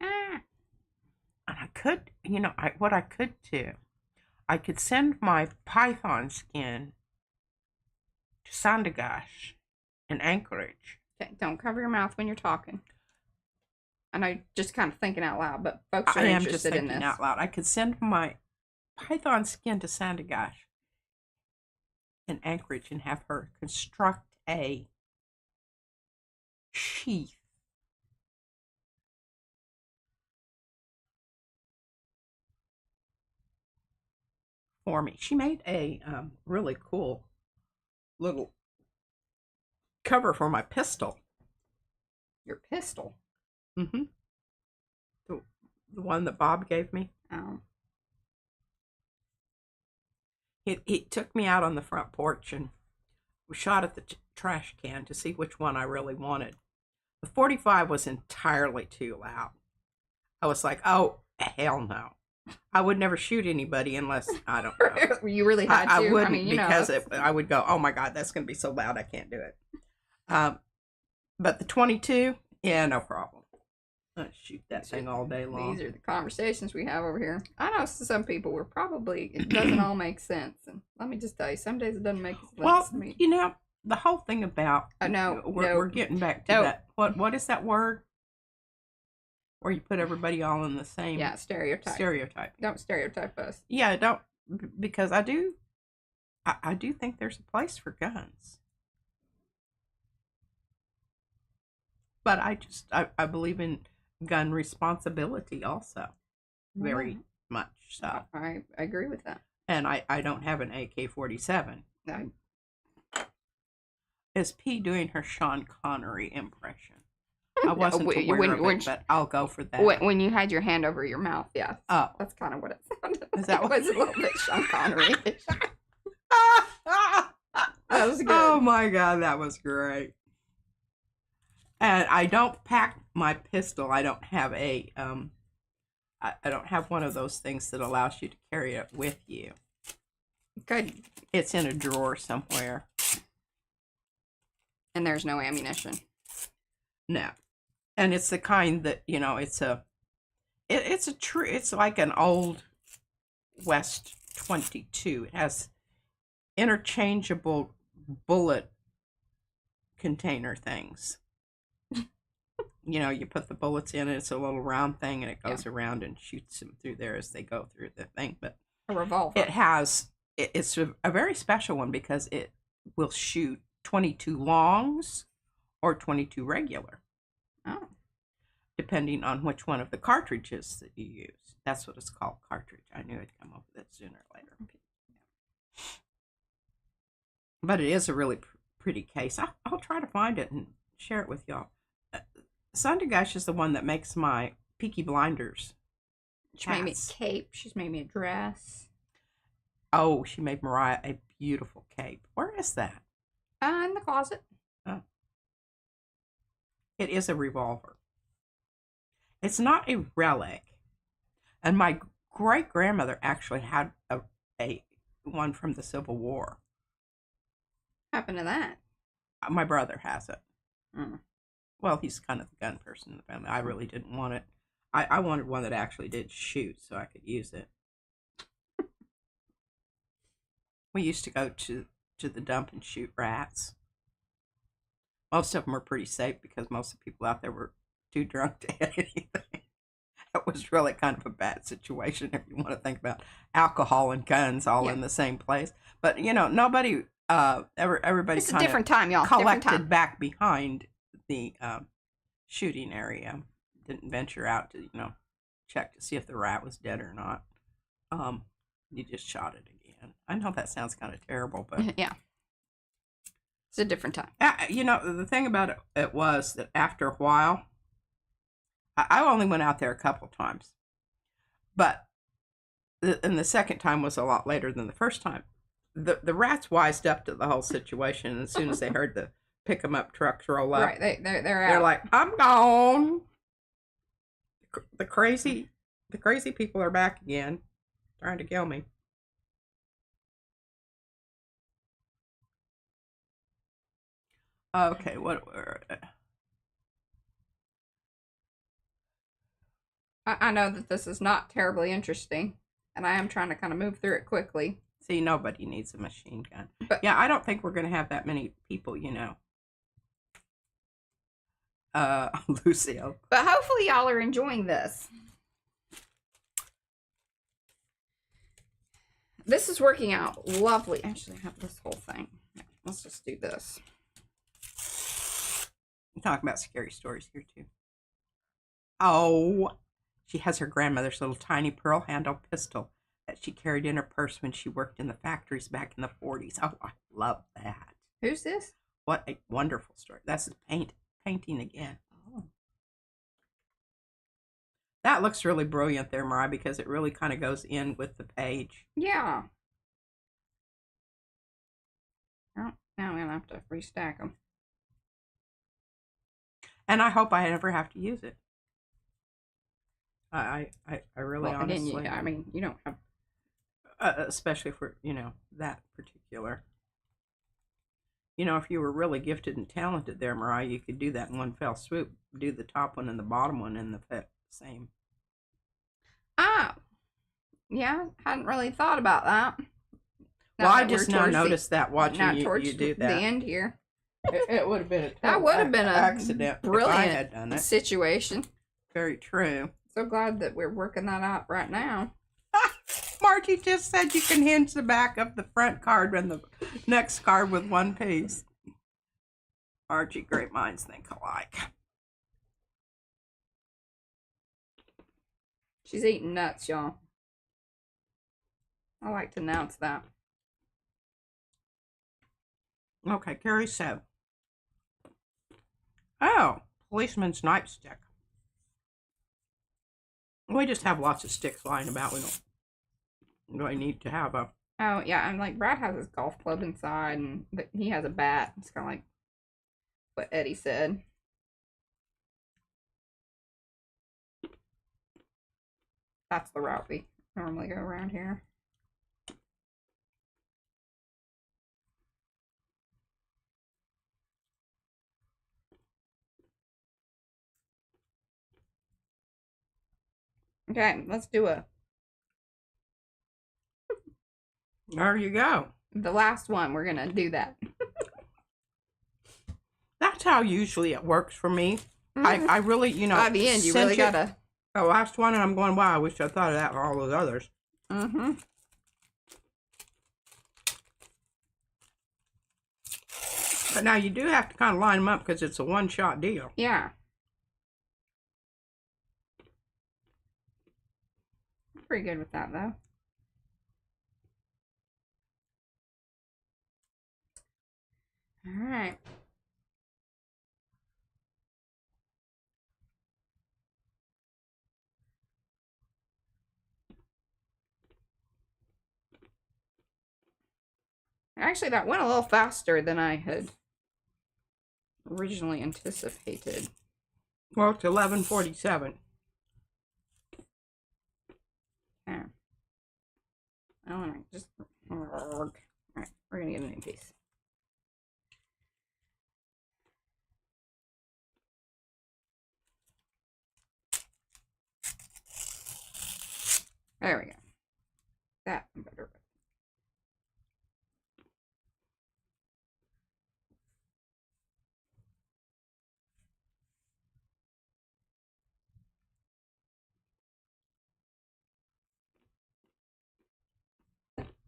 And I could, what I could do, I could send my python skin to Sandagash in Anchorage. Okay, don't cover your mouth when you're talking. I know you're just kind of thinking out loud, but folks are I am interested just in thinking this. out loud. I could send my python skin to Sandagash in Anchorage and have her construct a sheath for me. She made a really cool little cover for my pistol. Your pistol? Mm-hmm. The one that Bob gave me. Oh. He took me out on the front porch and we shot at the trash can to see which one I really wanted. The 45 was entirely too loud. I was like, oh, hell no. I would never shoot anybody unless, I don't know. You really had to? I wouldn't, mean, because I would go, oh my God, that's going to be so loud, I can't do it. But the 22, yeah, no problem. I shoot that thing all day long. These are the conversations we have over here. I know some people were probably, it doesn't all make sense. And let me just tell you, some days it doesn't make sense to me. The whole thing about, we're getting back to that. What is that word? Where you put everybody all in the same. Yeah, stereotype. Don't stereotype us. Yeah, don't, because I do think there's a place for guns. But I believe in gun responsibility also. Very much so. I agree with that. And I don't have an AK-47. No. Is P doing her Sean Connery impression? I wasn't aware of it, but I'll go for that. When you had your hand over your mouth, yeah. Oh. That's kind of what it sounded like. Is that what it was a little bit Sean Connery. That was good. Oh my God, that was great. And I don't pack my pistol. I don't have a I don't have one of those things that allows you to carry it with you. Good. It's in a drawer somewhere. And there's no ammunition. No. And it's the kind that, you know, it's like an old West 22. It has interchangeable bullet container things. You know, you put the bullets in it, it's a little round thing, and it goes around and shoots them through there as they go through the thing. But a revolver. It's a very special one because it will shoot 22 longs or 22 regular. Oh. Depending on which one of the cartridges that you use. That's what it's called, cartridge. I knew I'd come up with it sooner or later. But it is a really pretty case. I'll try to find it and share it with y'all. Sundergash is the one that makes my Peaky Blinders. She made me a cape. She's made me a dress. Oh, she made Mariah a beautiful cape. Where is that? In the closet. Oh. It is a revolver. It's not a relic. And my great-grandmother actually had a one from the Civil War. What happened to that? My brother has it. Mm. Well, he's kind of the gun person in the family. I really didn't want it. I wanted one that actually did shoot so I could use it. We used to go to the dump and shoot rats. Most of them were pretty safe because most of the people out there were too drunk to hit anything. It was really kind of a bad situation if you want to think about alcohol and guns all in the same place. But, you know, nobody, everybody it's a different time, y'all. collected back behind the shooting area. Didn't venture out to, you know, check to see if the rat was dead or not. You just shot it again. I know that sounds kind of terrible, but yeah, it's a different time. You know, the thing about it was that after a while, I only went out there a couple times, but and the second time was a lot later than the first time. The rats wised up to the whole situation, and as soon as they heard the pick 'em up trucks roll up, right? They're out. They're like, "I'm gone." The crazy people are back again, trying to kill me. Okay, what? I know that this is not terribly interesting, and I am trying to kind of move through it quickly. See, nobody needs a machine gun. But yeah, I don't think we're going to have that many people, you know. Lucille. But hopefully y'all are enjoying this. This is working out lovely. Actually, I have this whole thing. Yeah, let's just do this. I'm talking about scary stories here, too. Oh, she has her grandmother's little tiny pearl handle pistol that she carried in her purse when she worked in the factories back in the 40s. Oh, I love that. Who's this? What a wonderful story. That's painting again. Oh. That looks really brilliant there, Mariah, because it really kind of goes in with the page. Yeah. Oh, now I'm going to have to restack them. And I hope I never have to use it. I really honestly. I mean, you don't have. Especially for, you know, that particular. You know, if you were really gifted and talented there, Mariah, you could do that in one fell swoop. Do the top one and the bottom one in the same. Ah. Yeah, hadn't really thought about that. Well, I just now noticed that watching you do that. The end here. It would have been that would have been an accident. Brilliant if I had done it. Situation. Very true. So glad that we're working that out right now. Margie just said you can hinge the back of the front card and the next card with one piece. Margie, great minds think alike. She's eating nuts, y'all. I like to announce that. Okay, Carrie said. Oh, policeman's nightstick. We just have lots of sticks lying about. We don't really need to have a... Oh, yeah, and like Brad has his golf club inside, and he has a bat. It's kind of like what Eddie said. That's the route we normally go around here. Okay, let's do There you go. the last one. We're gonna do that. That's how usually it works for me. I really, you know, By the end, you really gotta. The last one, and I'm going, wow, I wish I thought of that for all those others. Mm-hmm. But now you do have to kind of line them up because it's a one-shot deal. Yeah. Pretty good with that, though. All right. Actually, that went a little faster than I had originally anticipated. Well, it's 11:47. Okay. I want to just. All right, we're gonna get a new piece. There we go. That better.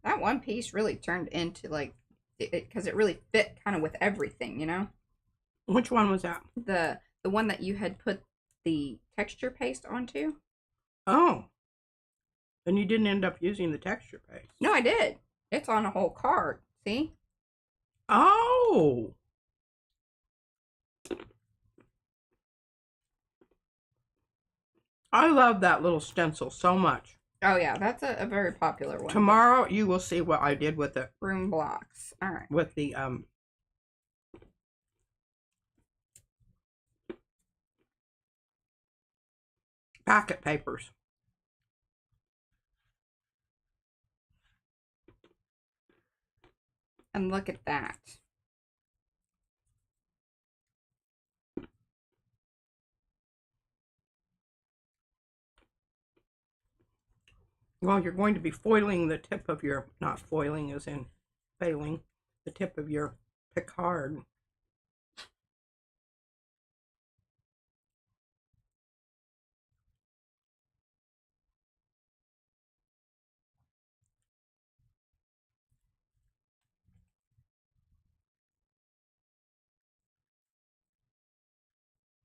That one piece really turned into like because it really fit kind of with everything, you know. Which one was that? The one that you had put the texture paste onto. Oh. And you didn't end up using the texture paste. No, I did. It's on a whole card. See? Oh. I love that little stencil so much. Oh yeah, that's a very popular one. Tomorrow you will see what I did with it. Room blocks. All right. With the packet papers. And look at that. Well, you're going to be foiling the tip of your, not foiling as in failing, the tip of your Picard.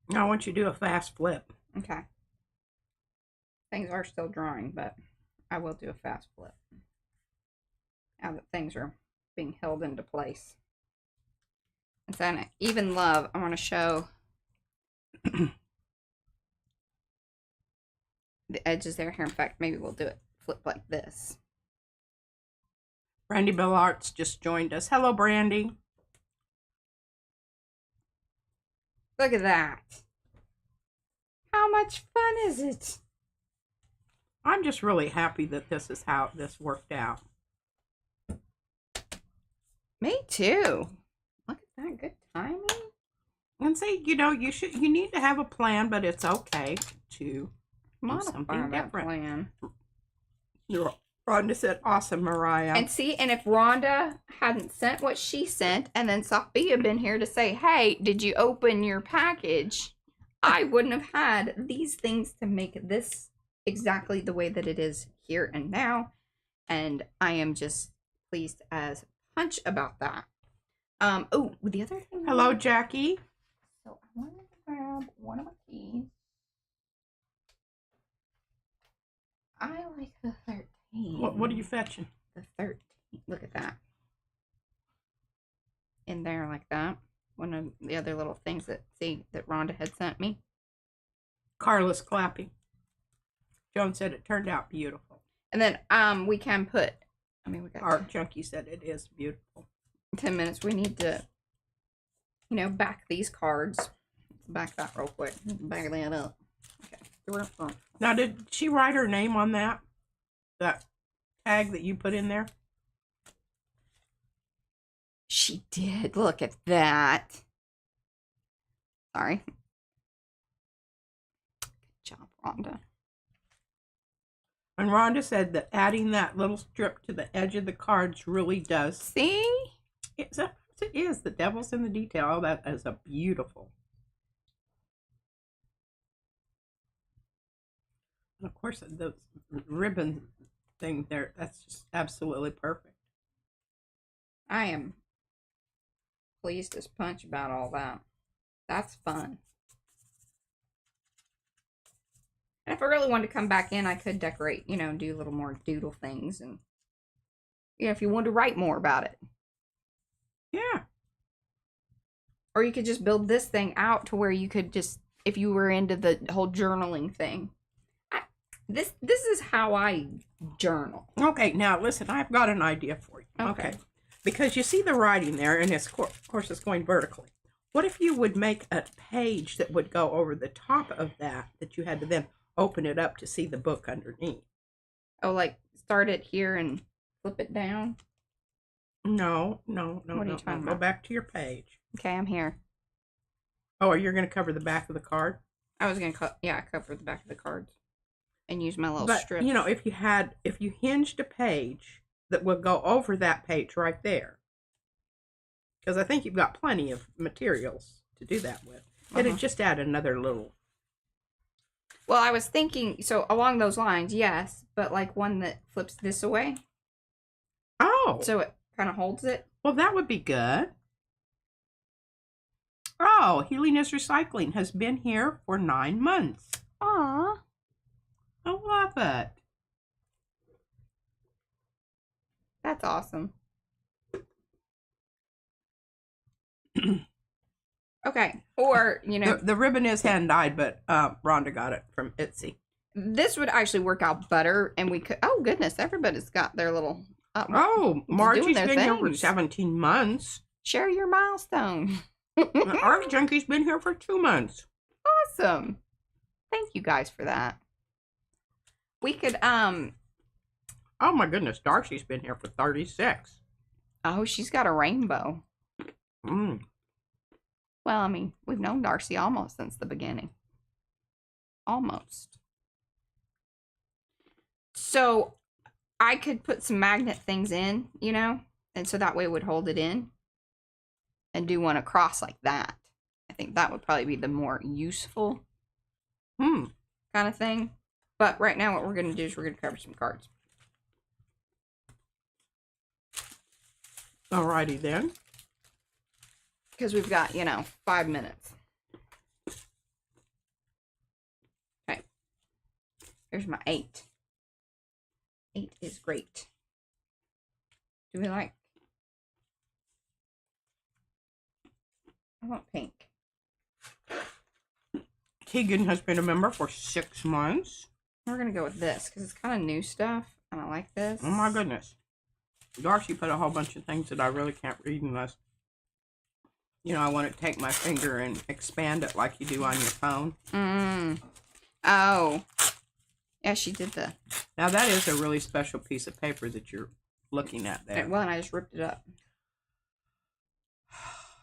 Now I want you to do a fast flip. Okay. Things are still drawing, but I will do a fast flip. Now that things are being held into place. And then even love, I want to show the edges there here. In fact, maybe we'll do it flip like this. Brandy Bell Arts just joined us. Hello, Brandy. Look at that. How much fun is it? I'm just really happy that this is how this worked out. Me too. Look at that, good timing. And see, you know, you need to have a plan, but it's okay to do something different. Plan. Rhonda said, awesome, Mariah. And see, and if Rhonda hadn't sent what she sent, and then Sophia been here to say, hey, did you open your package? I wouldn't have had these things to make this exactly the way that it is here and now. And I am just pleased as punch about that. Oh, the other thing. Hello, Jackie. So I wanted to grab one of my keys. I like the 13. What are you fetching? The 13. Look at that. In there like that. One of the other little things that Rhonda had sent me. Carla's clapping. Joan said it turned out beautiful. And then we can put, we got Art Junkie said it is beautiful. 10 minutes. We need to, back these cards. Back that real quick. Back that up. Okay. Now, did she write her name on that tag that you put in there? She did. Look at that. Sorry. Good job, Rhonda. And Rhonda said that adding that little strip to the edge of the cards really does. See? It is. The devil's in the detail. Oh, that is a beautiful. And of course, the ribbon thing there, that's just absolutely perfect. I am pleased as punch about all that. That's fun. And if I really wanted to come back in, I could decorate, you know, do a little more doodle things. And, you know, if you wanted to write more about it. Yeah. Or you could just build this thing out to where you could just, if you were into the whole journaling thing. This is how I journal. Okay, now listen, I've got an idea for you. Okay. Because you see the writing there, and it's, of course it's going vertically. What if you would make a page that would go over the top of that you had to then open it up to see the book underneath? Oh, like start it here and flip it down? No. What are you talking Go about? back to your page. Okay, I'm here. Oh, you're going to cover the back of the card? I was going to cover the back of the cards and use my little But, strips. you know, if you hinged a page that would go over that page right there, because I think you've got plenty of materials to do that with. It'd just add another little. Well, I was thinking, so along those lines, yes, but like one that flips this away. Oh. So it kind of holds it. Well, that would be good. Oh, Healing is Recycling has been here for 9 months. Aw. I love it. That's awesome. Okay. Or, you know. The ribbon is hand-dyed, but Rhonda got it from Etsy. This would actually work out better, and we could. Oh, goodness. Everybody's got their little. Margie's their been here for things. 17 months. Share your milestone. Arty Junkie's been here for 2 months. Awesome. Thank you guys for that. We could, Oh my goodness, Darcy's been here for 36. Oh, she's got a rainbow. Mm. Well, I mean, we've known Darcy almost since the beginning. Almost. So, I could put some magnet things in, you know? And so that way it would hold it in. And do one across like that. I think that would probably be the more useful kind of thing. But right now what we're going to do is we're going to cover some cards. Alrighty then. Because we've got, 5 minutes. Okay. Here's my 8. 8 is great. Do we like? I want pink. Keegan has been a member for 6 months. We're going to go with this because it's kind of new stuff. And I like this. Oh my goodness. Darcy put a whole bunch of things that I really can't read unless, I want to take my finger and expand it like you do on your phone. Oh. Yeah, she did that. Now that is a really special piece of paper that you're looking at there. Well, and I just ripped it up.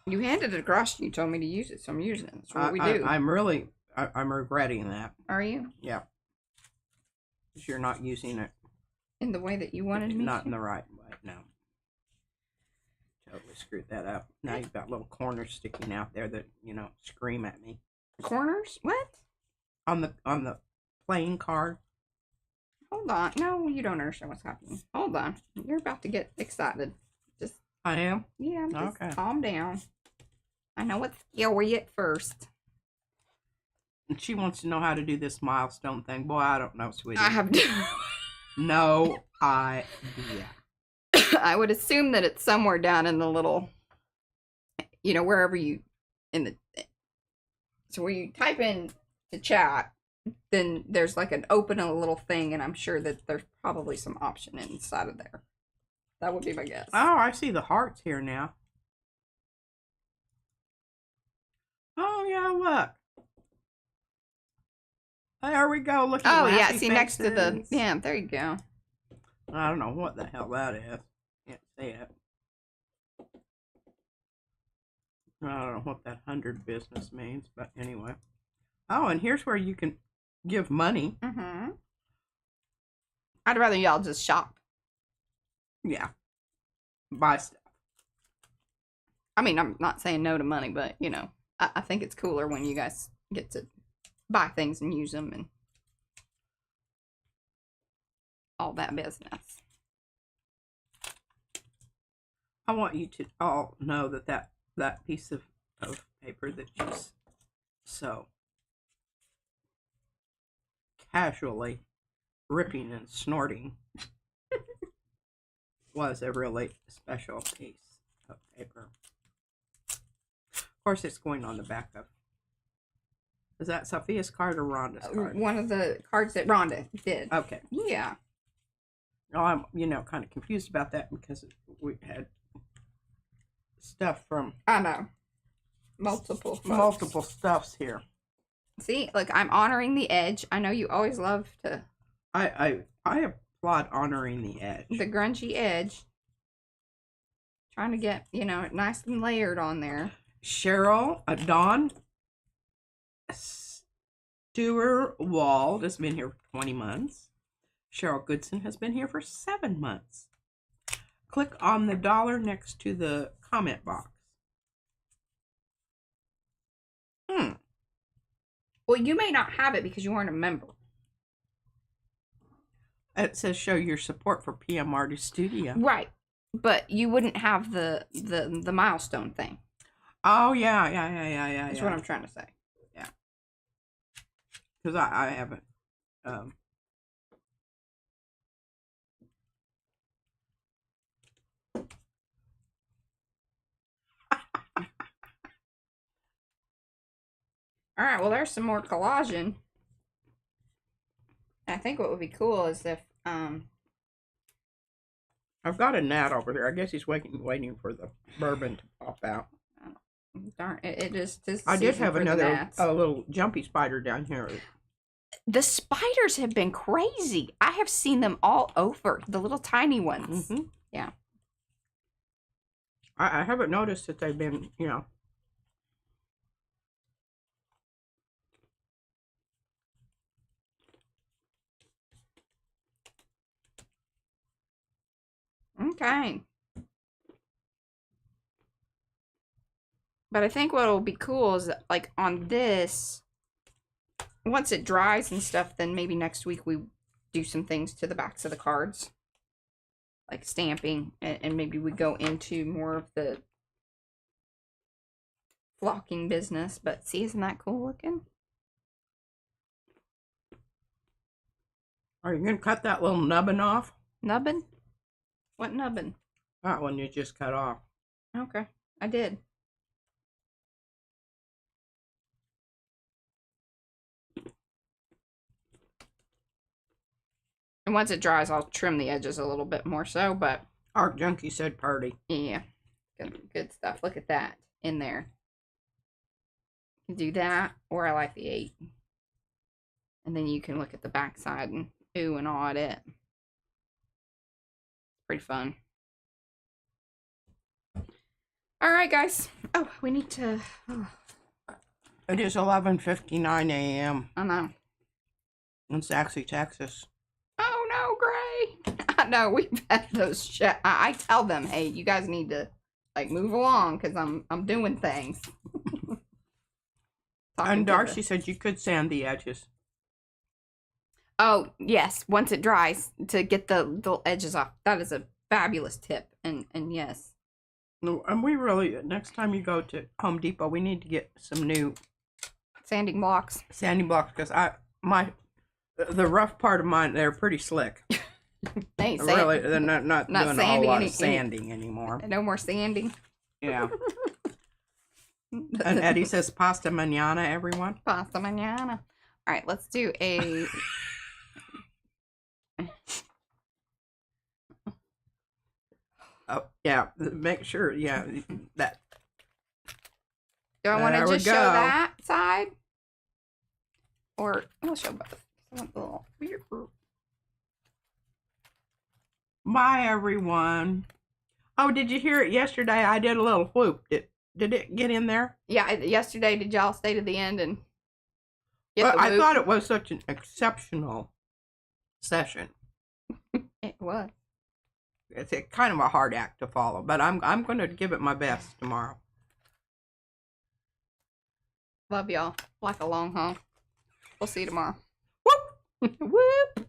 You handed it across and you told me to use it, so I'm using it. That's what we do. I'm regretting that. Are you? Yeah. Because you're not using it. In the way that you wanted me Not to? in the right way, no. Totally screwed that up. Now you've got little corners sticking out there that, scream at me. Corners? What? On the playing card. Hold on. No, you don't understand what's happening. Hold on. You're about to get excited. Just, I am? yeah, just Okay. calm down. I know it's scary at first. And she wants to know how to do this milestone thing. Boy, I don't know, sweetie. I have no idea. I would assume that it's somewhere down in the little, wherever you, so where you type in the chat, then there's like an open a little thing, and I'm sure that there's probably some option inside of there. That would be my guess. Oh, I see the hearts here now. Oh, yeah, look. There we go. Look at Oh, yeah. laughy See, next to the... faces. Yeah, there you go. I don't know what the hell that is. Can't see it. I don't know what that 100 business means, but anyway. Oh, and here's where you can give money. Mm-hmm. I'd rather y'all just shop. Yeah. Buy stuff. I mean, I'm not saying no to money, but, you know, I think it's cooler when you guys get to buy things and use them and all that business. I want you to all know that piece of paper that you so casually ripping and snorting was a really special piece of paper. Of course, it's going on the back of. Is that Sophia's card or Rhonda's card? One of the cards that Rhonda did. Okay. Yeah. Well, I'm, kind of confused about that because we had stuff from I know. Multiple stuffs here. See, look, I'm honoring the edge. I know you always love to... I applaud honoring the edge. The grungy edge. Trying to get, nice and layered on there. Cheryl, Dawn Stewart-Wald has been here for 20 months. Cheryl Goodson has been here for 7 months. Click on the dollar next to the comment box. Well, you may not have it because you weren't a member. It says show your support for PM Artist Studio. Right. But you wouldn't have the milestone thing. Oh, yeah. That's what I'm trying to say. Yeah. Because I haven't. All right, well, there's some more collaging. I think what would be cool is if I've got a gnat over there. I guess he's waiting for the bourbon to pop out. Darn it just I did have another little jumpy spider down here. The spiders have been crazy. I have seen them all over, the little tiny ones. Mm-hmm. Yeah. I haven't noticed that they've been, Okay. But I think what will be cool is that, like, on this, once it dries and stuff, then maybe next week we do some things to the backs of the cards. Like stamping, and maybe we go into more of the flocking business. But see, isn't that cool looking? Are you going to cut that little nubbin off? Nubbin? What nubbin? That one you just cut off. Okay, I did. And once it dries, I'll trim the edges a little bit more so, but... Art Junkie said party. Yeah, good stuff. Look at that in there. You can do that, or I like the 8. And then you can look at the back side and ooh and aw at it. Pretty fun. All right, guys. Oh, we need to... Oh. It is 11:59 a.m. I know. in Saxy, Texas. Oh no, Gray. I know we've had those. I tell them, hey, you guys need to like move along because I'm doing things. And Darcy said you could sand the edges. Oh yes, once it dries to get the edges off. That is a fabulous tip. And yes. No, and we really, next time you go to Home Depot, we need to get some new sanding blocks. Sanding blocks because the rough part of mine, they're pretty slick. They ain't really, they're not doing a whole lot of sanding anymore. No more sanding. Yeah. And Eddie says pasta mañana, everyone. Pasta mañana. All right, let's do a. Oh yeah, make sure. Yeah, that. Do I want to just show that side? Or I'll show both. I want the little weird. Bye, everyone. Oh, did you hear it yesterday? I did a little whoop. Did it get in there? Yeah, yesterday, did y'all stay to the end and get Well, the I whoop? thought it was such an exceptional session. It was. It's kind of a hard act to follow, but I'm going to give it my best tomorrow. Love y'all. Like a long haul. We'll see you tomorrow. Whoop! Whoop!